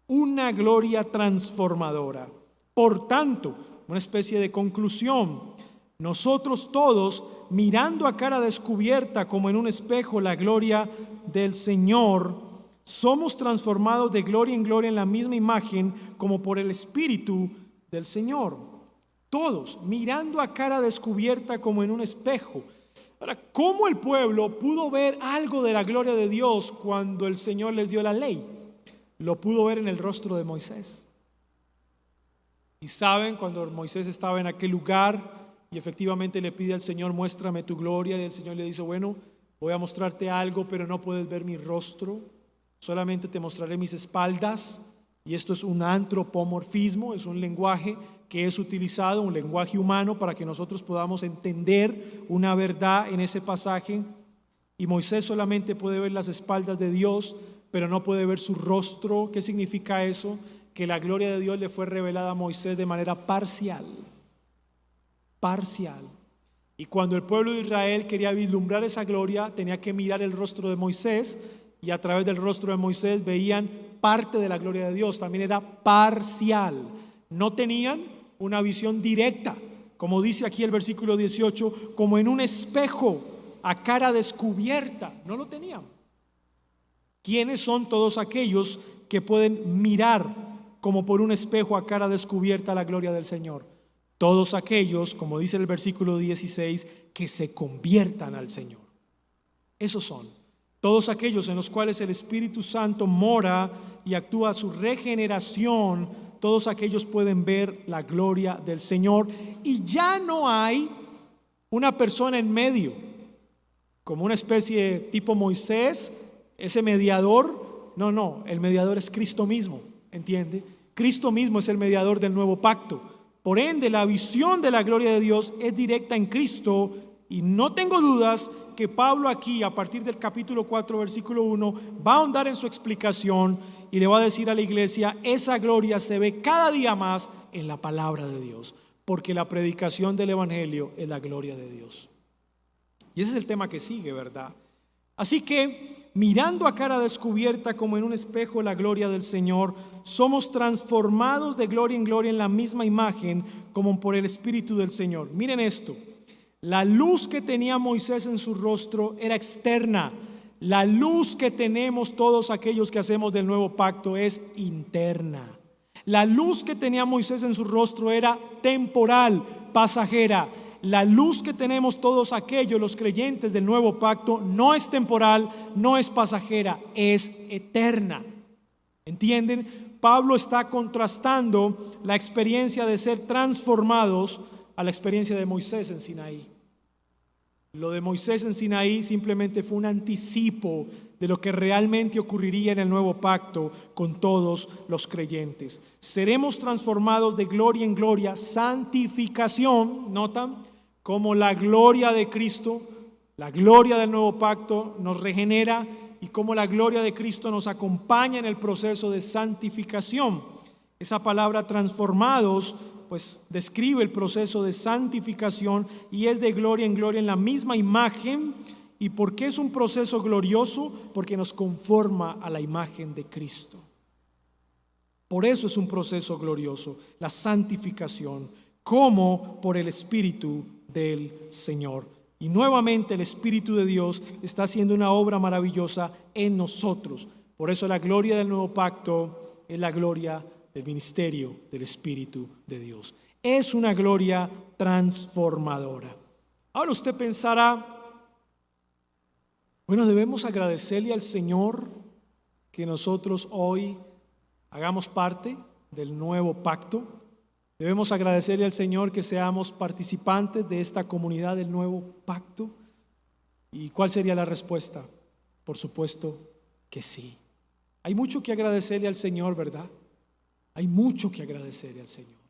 Una gloria transformadora. Por tanto, una especie de conclusión, nosotros todos, mirando a cara descubierta como en un espejo la gloria del Señor, somos transformados de gloria en gloria en la misma imagen como por el Espíritu del Señor. Todos, mirando a cara descubierta como en un espejo. Ahora, ¿cómo el pueblo pudo ver algo de la gloria de Dios cuando el Señor les dio la ley? Lo pudo ver en el rostro de Moisés. Y saben, cuando Moisés estaba en aquel lugar y efectivamente le pide al Señor, muéstrame tu gloria, y el Señor le dice, bueno, voy a mostrarte algo, pero no puedes ver mi rostro. Solamente te mostraré mis espaldas. Y esto es un antropomorfismo, es un lenguaje que es utilizado, un lenguaje humano, para que nosotros podamos entender una verdad en ese pasaje. Y Moisés solamente puede ver las espaldas de Dios, pero no puede ver su rostro. ¿Qué significa eso? que la gloria de Dios le fue revelada a Moisés de manera parcial. Parcial. Y cuando el pueblo de Israel quería vislumbrar esa gloria, tenía que mirar el rostro de Moisés, y a través del rostro de Moisés veían parte de la gloria de Dios. También era parcial. No tenían una visión directa, como dice aquí el versículo 18, como en un espejo a cara descubierta. No lo tenían. ¿Quiénes son todos aquellos que pueden mirar como por un espejo a cara descubierta la gloria del Señor? Todos aquellos, como dice el versículo 16, que se conviertan al Señor. Esos son todos aquellos en los cuales el Espíritu Santo mora y actúa su regeneración. Todos aquellos pueden ver la gloria del Señor, y ya no hay una persona en medio, como una especie tipo Moisés, ese mediador. No, el mediador es Cristo mismo, ¿entiende? Cristo mismo es el mediador del nuevo pacto. Por ende, la visión de la gloria de Dios es directa en Cristo, y no tengo dudas que Pablo aquí, a partir del capítulo 4, versículo 1, va a ahondar en su explicación y le va a decir a la iglesia: esa gloria se ve cada día más en la palabra de Dios, porque la predicación del evangelio es la gloria de Dios. Y ese es el tema que sigue, ¿verdad? Así que, mirando a cara descubierta como en un espejo la gloria del Señor, somos transformados de gloria en gloria en la misma imagen como por el Espíritu del Señor. Miren esto: la luz que tenía Moisés en su rostro era externa. La luz que tenemos todos aquellos que hacemos del nuevo pacto es interna. La luz que tenía Moisés en su rostro era temporal, pasajera. La luz que tenemos todos aquellos, los creyentes del nuevo pacto, no es temporal, no es pasajera, es eterna. ¿Entienden? Pablo está contrastando la experiencia de ser transformados a la experiencia de Moisés en Sinaí. Lo de Moisés en Sinaí simplemente fue un anticipo de lo que realmente ocurriría en el nuevo pacto con todos los creyentes. Seremos transformados de gloria en gloria, santificación, ¿notan? Como la gloria de Cristo, la gloria del nuevo pacto nos regenera, y como la gloria de Cristo nos acompaña en el proceso de santificación. Esa palabra transformados pues describe el proceso de santificación, y es de gloria en gloria en la misma imagen. ¿Y por qué es un proceso glorioso? Porque nos conforma a la imagen de Cristo. Por eso es un proceso glorioso, la santificación, como por el Espíritu del Señor. Y nuevamente el Espíritu de Dios está haciendo una obra maravillosa en nosotros. Por eso la gloria del nuevo pacto es la gloria del ministerio del Espíritu de Dios. Es una gloria transformadora. Ahora usted pensará, bueno, debemos agradecerle al Señor que nosotros hoy hagamos parte del nuevo pacto. Debemos agradecerle al Señor que seamos participantes de esta comunidad del nuevo pacto. ¿Y cuál sería la respuesta? Por supuesto que sí. Hay mucho que agradecerle al Señor, ¿verdad? Hay mucho que agradecerle al Señor.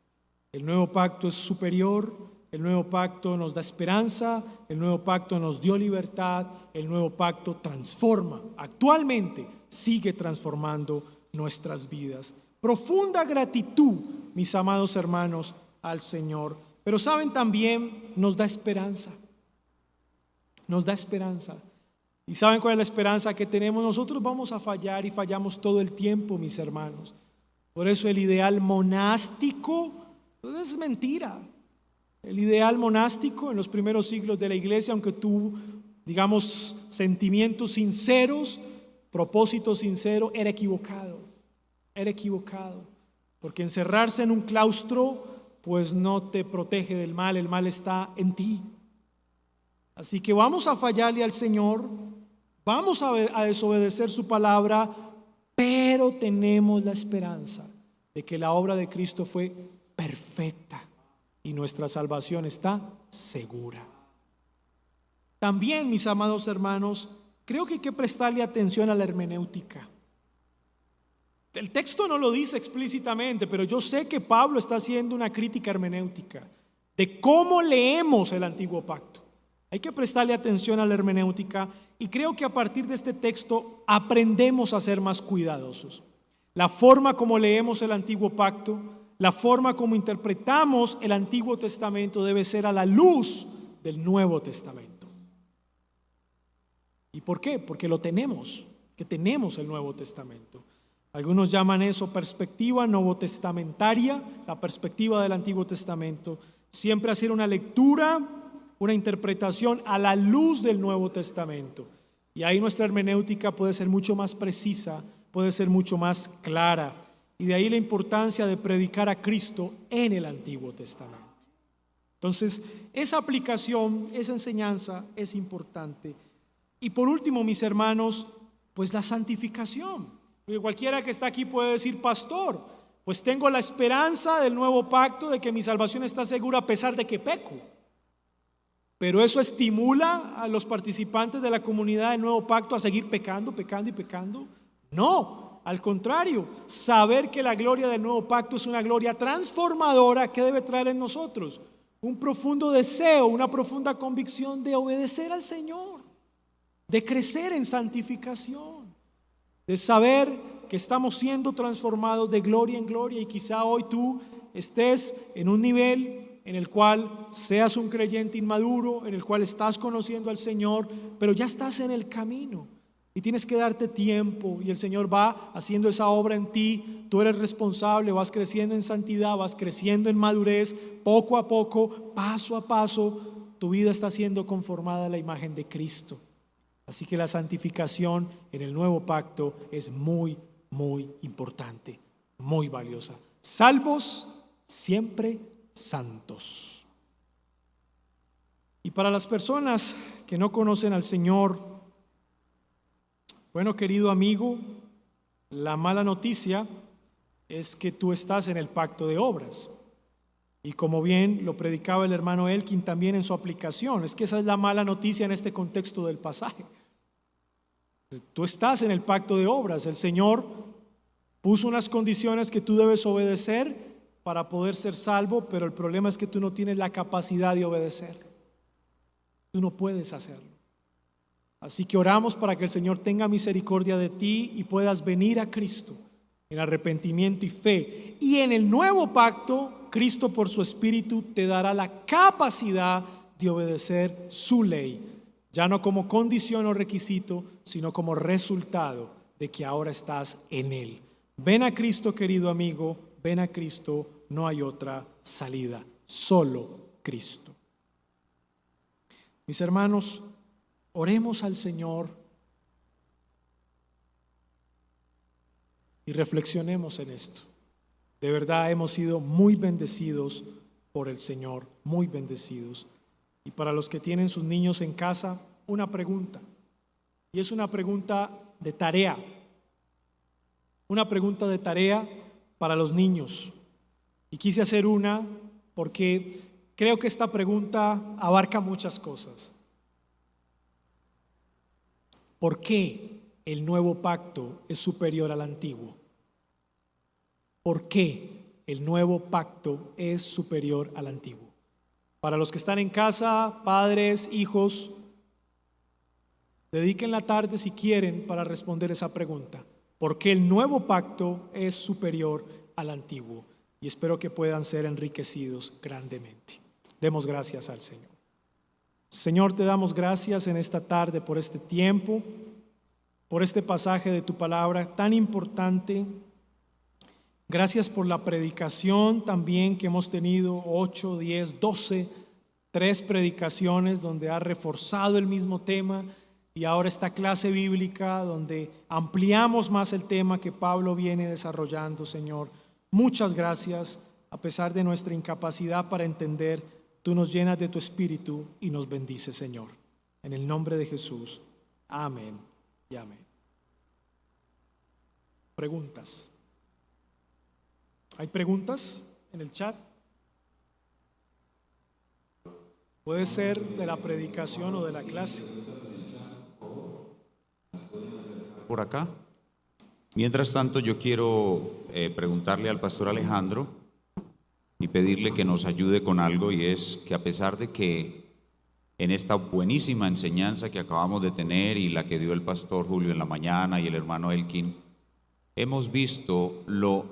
El nuevo pacto es superior, el nuevo pacto nos da esperanza, el nuevo pacto nos dio libertad, el nuevo pacto transforma, actualmente sigue transformando nuestras vidas. Profunda gratitud, mis amados hermanos, al Señor. Pero saben, también nos da esperanza. Nos da esperanza. ¿Y saben cuál es la esperanza que tenemos? Nosotros vamos a fallar y fallamos todo el tiempo, mis hermanos. Por eso el ideal monástico es mentira. El ideal monástico en los primeros siglos de la iglesia, aunque tuvo, digamos, sentimientos sinceros, propósito sincero, era equivocado. Era equivocado. Porque encerrarse en un claustro, pues no te protege del mal, el mal está en ti. Así que vamos a fallarle al Señor, vamos a desobedecer su palabra, pero tenemos la esperanza de que la obra de Cristo fue perfecta y nuestra salvación está segura. También, mis amados hermanos, creo que hay que prestarle atención a la hermenéutica. El texto no lo dice explícitamente, pero yo sé que Pablo está haciendo una crítica hermenéutica de cómo leemos el antiguo pacto. Hay que prestarle atención a la hermenéutica, y creo que a partir de este texto aprendemos a ser más cuidadosos. la forma como leemos el Antiguo Pacto, la forma como interpretamos el Antiguo Testamento debe ser a la luz del Nuevo Testamento. ¿Y por qué? Porque lo tenemos, que tenemos el Nuevo Testamento. Algunos llaman eso perspectiva novotestamentaria, la perspectiva del Antiguo Testamento. Siempre hacer una lectura, una interpretación a la luz del Nuevo Testamento. Y ahí nuestra hermenéutica puede ser mucho más precisa, puede ser mucho más clara. Y de ahí la importancia de predicar a Cristo en el Antiguo Testamento. Entonces, esa aplicación, esa enseñanza es importante. Y por último, mis hermanos, pues la santificación. Porque cualquiera que está aquí puede decir, pastor, pues tengo la esperanza del nuevo pacto de que mi salvación está segura a pesar de que peco. Pero eso estimula a los participantes de la comunidad del nuevo pacto a seguir pecando, pecando y pecando. No, al contrario, saber que la gloria del nuevo pacto es una gloria transformadora que debe traer en nosotros un profundo deseo, una profunda convicción de obedecer al Señor, de crecer en santificación, de saber que estamos siendo transformados de gloria en gloria. Y quizá hoy tú estés en un nivel en el cual seas un creyente inmaduro, en el cual estás conociendo al Señor, pero ya estás en el camino y tienes que darte tiempo, y el Señor va haciendo esa obra en ti. Tú eres responsable, vas creciendo en santidad, vas creciendo en madurez, poco a poco, paso a paso, tu vida está siendo conformada a la imagen de Cristo. Así que la santificación en el nuevo pacto es muy, muy importante, muy valiosa. Salvos, siempre santos. Y para las personas que no conocen al Señor, bueno, querido amigo, la mala noticia es que tú estás en el pacto de obras. Y como bien lo predicaba el hermano Elkin también en su aplicación, es que esa es la mala noticia en este contexto del pasaje. Tú estás en el pacto de obras. El Señor puso unas condiciones que tú debes obedecer para poder ser salvo, pero el problema es que tú no tienes la capacidad de obedecer. Tú no puedes hacerlo. Así que oramos para que el Señor tenga misericordia de ti y puedas venir a Cristo en arrepentimiento y fe. Y en el nuevo pacto, Cristo por su Espíritu te dará la capacidad de obedecer su ley, ya no como condición o requisito, sino como resultado de que ahora estás en Él. Ven a Cristo, querido amigo, ven a Cristo, no hay otra salida, solo Cristo. Mis hermanos, oremos al Señor y reflexionemos en esto. De verdad hemos sido muy bendecidos por el Señor, muy bendecidos. Y para los que tienen sus niños en casa, una pregunta. Y es una pregunta de tarea. Una pregunta de tarea para los niños. Y quise hacer una porque creo que esta pregunta abarca muchas cosas. ¿Por qué el nuevo pacto es superior al antiguo? ¿Por qué el nuevo pacto es superior al antiguo? Para los que están en casa, padres, hijos, dediquen la tarde si quieren para responder esa pregunta. ¿Por qué el nuevo pacto es superior al antiguo? Y espero que puedan ser enriquecidos grandemente. Demos gracias al Señor. Señor, te damos gracias en esta tarde por este tiempo, por este pasaje de tu palabra tan importante. Gracias por la predicación también que hemos tenido, 8, 10, 12, 3 predicaciones donde ha reforzado el mismo tema, y ahora esta clase bíblica donde ampliamos más el tema que Pablo viene desarrollando, Señor. Muchas gracias. A pesar de nuestra incapacidad para entender, tú nos llenas de tu Espíritu y nos bendices, Señor. En el nombre de Jesús. Amén y amén. Preguntas. ¿Hay preguntas en el chat? Puede ser de la predicación o de la clase. Por acá. Mientras tanto, yo quiero preguntarle al pastor Alejandro y pedirle que nos ayude con algo, y es que a pesar de que en esta buenísima enseñanza que acabamos de tener y la que dio el pastor Julio en la mañana y el hermano Elkin, hemos visto lo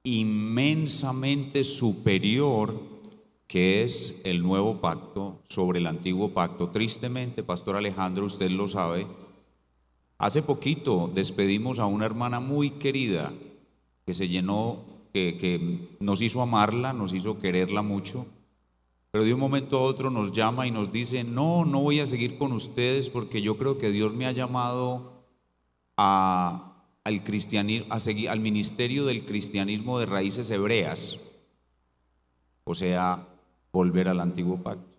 inmensamente superior que es el nuevo pacto sobre el antiguo pacto. Tristemente, Pastor Alejandro, usted lo sabe, hace poquito despedimos a una hermana muy querida que se llenó, que nos hizo amarla, nos hizo quererla mucho, pero de un momento a otro nos llama y nos dice: no voy a seguir con ustedes porque yo creo que Dios me ha llamado al cristianismo, a seguir al ministerio del cristianismo de raíces hebreas, o sea, volver al antiguo pacto.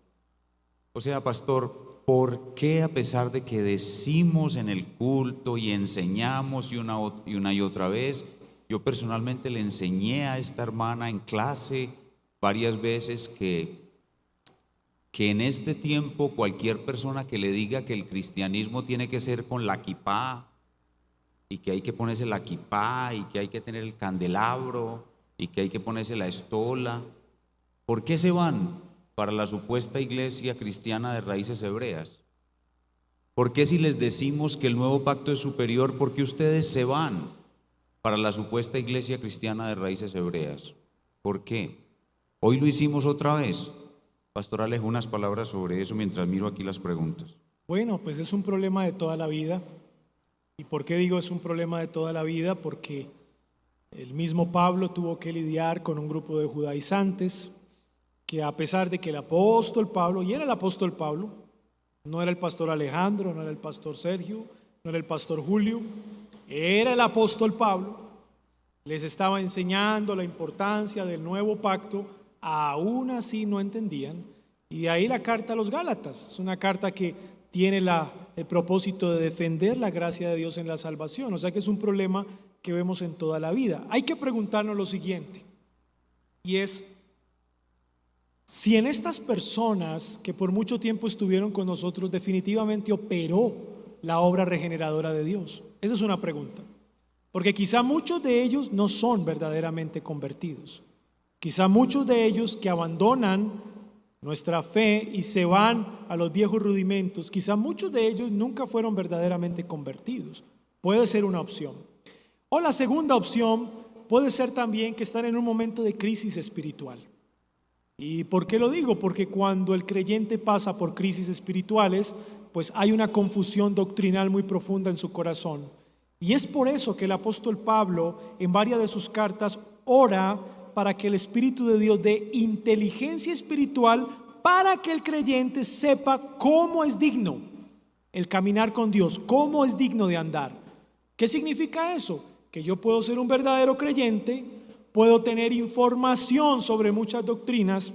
O sea, pastor, ¿por qué a pesar de que decimos en el culto y enseñamos y una y otra vez? Yo personalmente le enseñé a esta hermana en clase varias veces que en este tiempo cualquier persona que le diga que el cristianismo tiene que ser con la kipá y que hay que ponerse la kipá y que hay que tener el candelabro y que hay que ponerse la estola, ¿por qué se van para la supuesta iglesia cristiana de raíces hebreas? ¿Por qué, si les decimos que el nuevo pacto es superior, por qué ustedes se van para la supuesta iglesia cristiana de raíces hebreas? ¿Por qué? Hoy lo hicimos otra vez. Pastor Alejo, unas palabras sobre eso mientras miro aquí las preguntas. Bueno, pues es un problema de toda la vida. ¿Y por qué digo es un problema de toda la vida? Porque el mismo Pablo tuvo que lidiar con un grupo de judaizantes que, a pesar de que el apóstol Pablo, y era el apóstol Pablo, no era el pastor Alejandro, no era el pastor Sergio, no era el pastor Julio, era el apóstol Pablo, les estaba enseñando la importancia del nuevo pacto, aún así no entendían. Y de ahí la carta a los Gálatas, es una carta que tiene el propósito de defender la gracia de Dios en la salvación, o sea que es un problema que vemos en toda la vida. Hay que preguntarnos lo siguiente, y es: si en estas personas que por mucho tiempo estuvieron con nosotros definitivamente operó la obra regeneradora de Dios. Esa es una pregunta, porque quizá muchos de ellos no son verdaderamente convertidos. Quizá muchos de ellos que abandonan nuestra fe y se van a los viejos rudimentos, quizá muchos de ellos nunca fueron verdaderamente convertidos. Puede ser una opción. O la segunda opción puede ser también que están en un momento de crisis espiritual. ¿Y por qué lo digo? Porque cuando el creyente pasa por crisis espirituales, pues hay una confusión doctrinal muy profunda en su corazón. Y es por eso que el apóstol Pablo, en varias de sus cartas, ora para que el Espíritu de Dios dé inteligencia espiritual para que el creyente sepa cómo es digno el caminar con Dios, cómo es digno de andar. ¿Qué significa eso? Que yo puedo ser un verdadero creyente, puedo tener información sobre muchas doctrinas,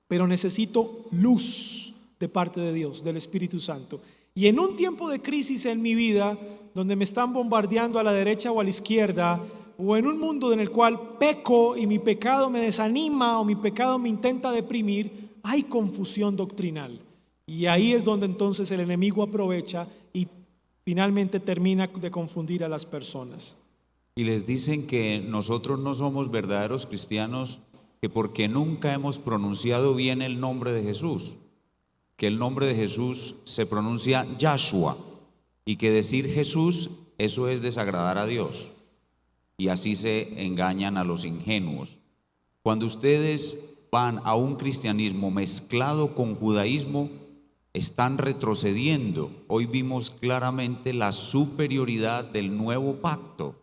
pero necesito luz de parte de Dios, del Espíritu Santo. Y en un tiempo de crisis en mi vida, donde me están bombardeando a la derecha o a la izquierda, o en un mundo en el cual peco y mi pecado me desanima o mi pecado me intenta deprimir, hay confusión doctrinal. Y ahí es donde entonces el enemigo aprovecha y finalmente termina de confundir a las personas. Y les dicen que nosotros no somos verdaderos cristianos, que porque nunca hemos pronunciado bien el nombre de Jesús, que el nombre de Jesús se pronuncia Yahshua, y que decir Jesús, eso es desagradar a Dios. Y así se engañan a los ingenuos. Cuando ustedes van a un cristianismo mezclado con judaísmo, están retrocediendo. Hoy vimos claramente la superioridad del nuevo pacto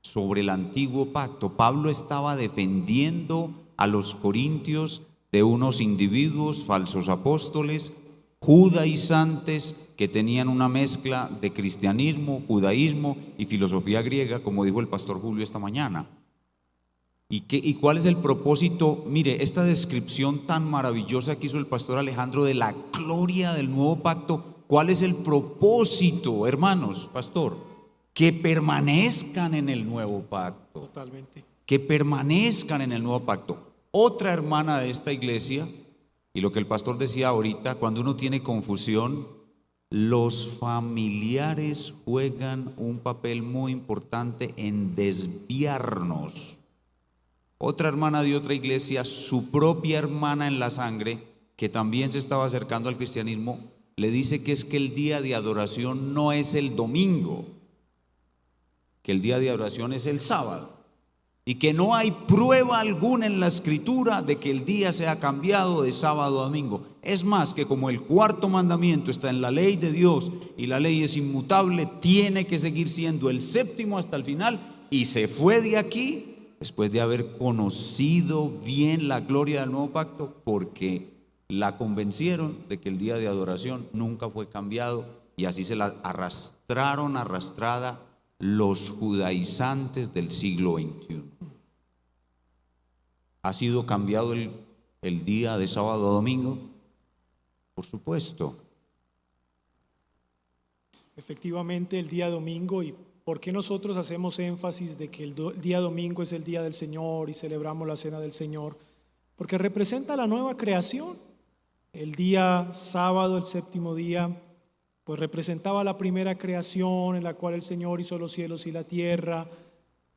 sobre el antiguo pacto. Pablo estaba defendiendo a los corintios de unos individuos, falsos apóstoles, judaizantes, que tenían una mezcla de cristianismo, judaísmo y filosofía griega, como dijo el pastor Julio esta mañana. ¿Y cuál es el propósito? Mire, esta descripción tan maravillosa que hizo el pastor Alejandro de la gloria del nuevo pacto, ¿cuál es el propósito, hermanos, pastor? Que permanezcan en el nuevo pacto. Totalmente. Que permanezcan en el nuevo pacto. Otra hermana de esta iglesia, y lo que el pastor decía ahorita, cuando uno tiene confusión, los familiares juegan un papel muy importante en desviarnos. Otra hermana de otra iglesia, su propia hermana en la sangre, que también se estaba acercando al cristianismo, le dice que es que el día de adoración no es el domingo, que el día de adoración es el sábado y que no hay prueba alguna en la escritura de que el día sea cambiado de sábado a domingo. Es más, que como el cuarto mandamiento está en la ley de Dios y la ley es inmutable, tiene que seguir siendo el séptimo hasta el final, y se fue de aquí después de haber conocido bien la gloria del nuevo pacto, porque la convencieron de que el día de adoración nunca fue cambiado, y así se la arrastrada los judaizantes del siglo XXI. ¿Ha sido cambiado el día de sábado a domingo? Por supuesto. Efectivamente, el día domingo. ¿Y por qué nosotros hacemos énfasis de que el día domingo es el día del Señor y celebramos la cena del Señor? Porque representa la nueva creación. El día sábado, el séptimo día, pues representaba la primera creación en la cual el Señor hizo los cielos y la tierra,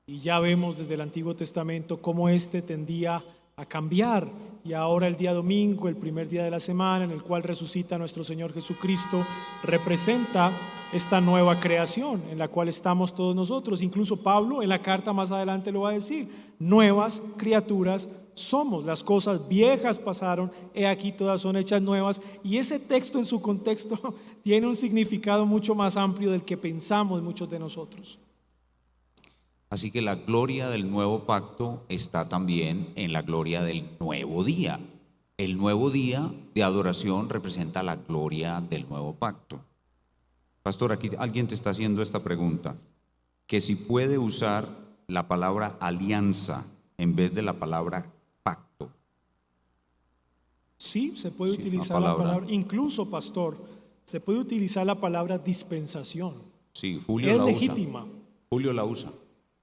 y ya vemos desde el Antiguo Testamento cómo este tendía a cambiar, y ahora el día domingo, el primer día de la semana en el cual resucita nuestro Señor Jesucristo, representa esta nueva creación en la cual estamos todos nosotros. Incluso Pablo en la carta más adelante lo va a decir: nuevas criaturas somos, las cosas viejas pasaron, he aquí todas son hechas nuevas. Y ese texto en su contexto tiene un significado mucho más amplio del que pensamos muchos de nosotros. Así que la gloria del nuevo pacto está también en la gloria del nuevo día. El nuevo día de adoración representa la gloria del nuevo pacto. Pastor, aquí alguien te está haciendo esta pregunta, que si puede usar la palabra alianza en vez de la palabra pacto. Sí, se puede Sí, utilizar la palabra, incluso, pastor, se puede utilizar la palabra dispensación. Sí, Julio es la legítima. usa. Julio la usa.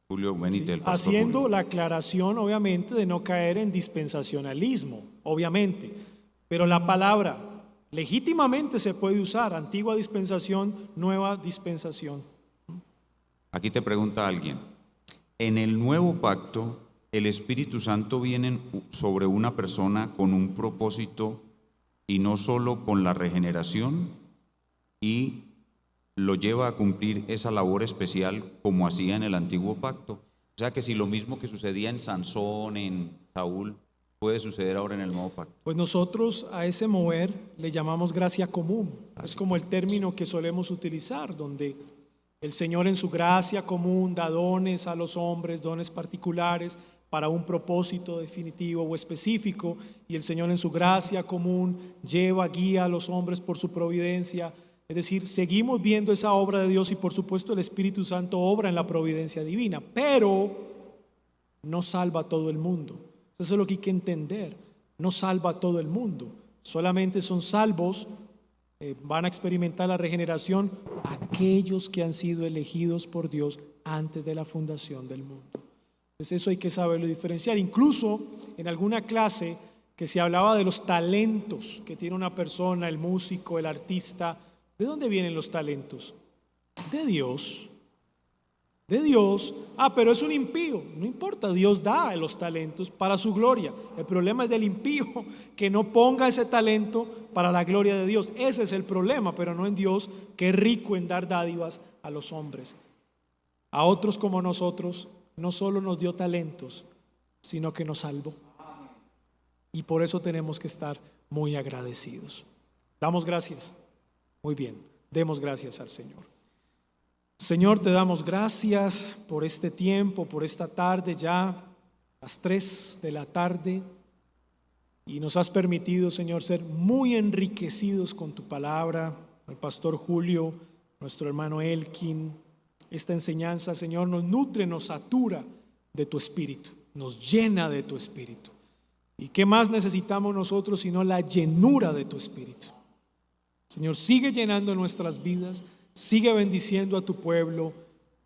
Julio Benítez, Sí, el pastor haciendo Julio. la aclaración, obviamente, de no caer en dispensacionalismo, obviamente. Pero la palabra legítimamente se puede usar: antigua dispensación, nueva dispensación. Aquí te pregunta alguien, en el nuevo pacto, el Espíritu Santo viene sobre una persona con un propósito y no solo con la regeneración, y lo lleva a cumplir esa labor especial como hacía en el antiguo pacto. O sea que si lo mismo que sucedía en Sansón, en Saúl, puede suceder ahora en el nuevo pacto. Pues nosotros a ese mover le llamamos gracia común. Es como el término que solemos utilizar, donde el Señor en su gracia común da dones a los hombres, dones particulares para un propósito definitivo o específico, y el Señor en su gracia común lleva, guía a los hombres por su providencia. Es decir, seguimos viendo esa obra de Dios, y por supuesto el Espíritu Santo obra en la providencia divina, pero no salva a todo el mundo. Eso es lo que hay que entender. No salva a todo el mundo. Solamente son salvos, van a experimentar la regeneración aquellos que han sido elegidos por Dios antes de la fundación del mundo. Entonces eso hay que saberlo diferenciar. Incluso en alguna clase que se hablaba de los talentos que tiene una persona, el músico, el artista. ¿De dónde vienen los talentos? De Dios. De Dios. Pero es un impío. No importa, Dios da los talentos para su gloria. El problema es del impío, que no ponga ese talento para la gloria de Dios. Ese es el problema, pero no en Dios, que es rico en dar dádivas a los hombres. A otros como nosotros, no solo nos dio talentos, sino que nos salvó. Y por eso tenemos que estar muy agradecidos. Damos gracias. Muy bien, demos gracias al Señor. Señor, te damos gracias por este tiempo, por esta tarde, ya las 3 de la tarde, y nos has permitido, Señor, ser muy enriquecidos con tu palabra. El pastor Julio, nuestro hermano Elkin, esta enseñanza, Señor, nos nutre, nos satura de tu espíritu, nos llena de tu espíritu. ¿Y qué más necesitamos nosotros sino la llenura de tu espíritu? Señor, sigue llenando nuestras vidas, sigue bendiciendo a tu pueblo,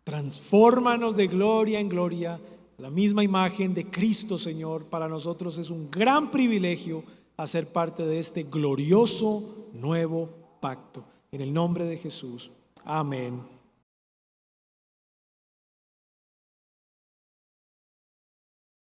transfórmanos de gloria en gloria, la misma imagen de Cristo, Señor. Para nosotros es un gran privilegio hacer parte de este glorioso nuevo pacto. En el nombre de Jesús. Amén.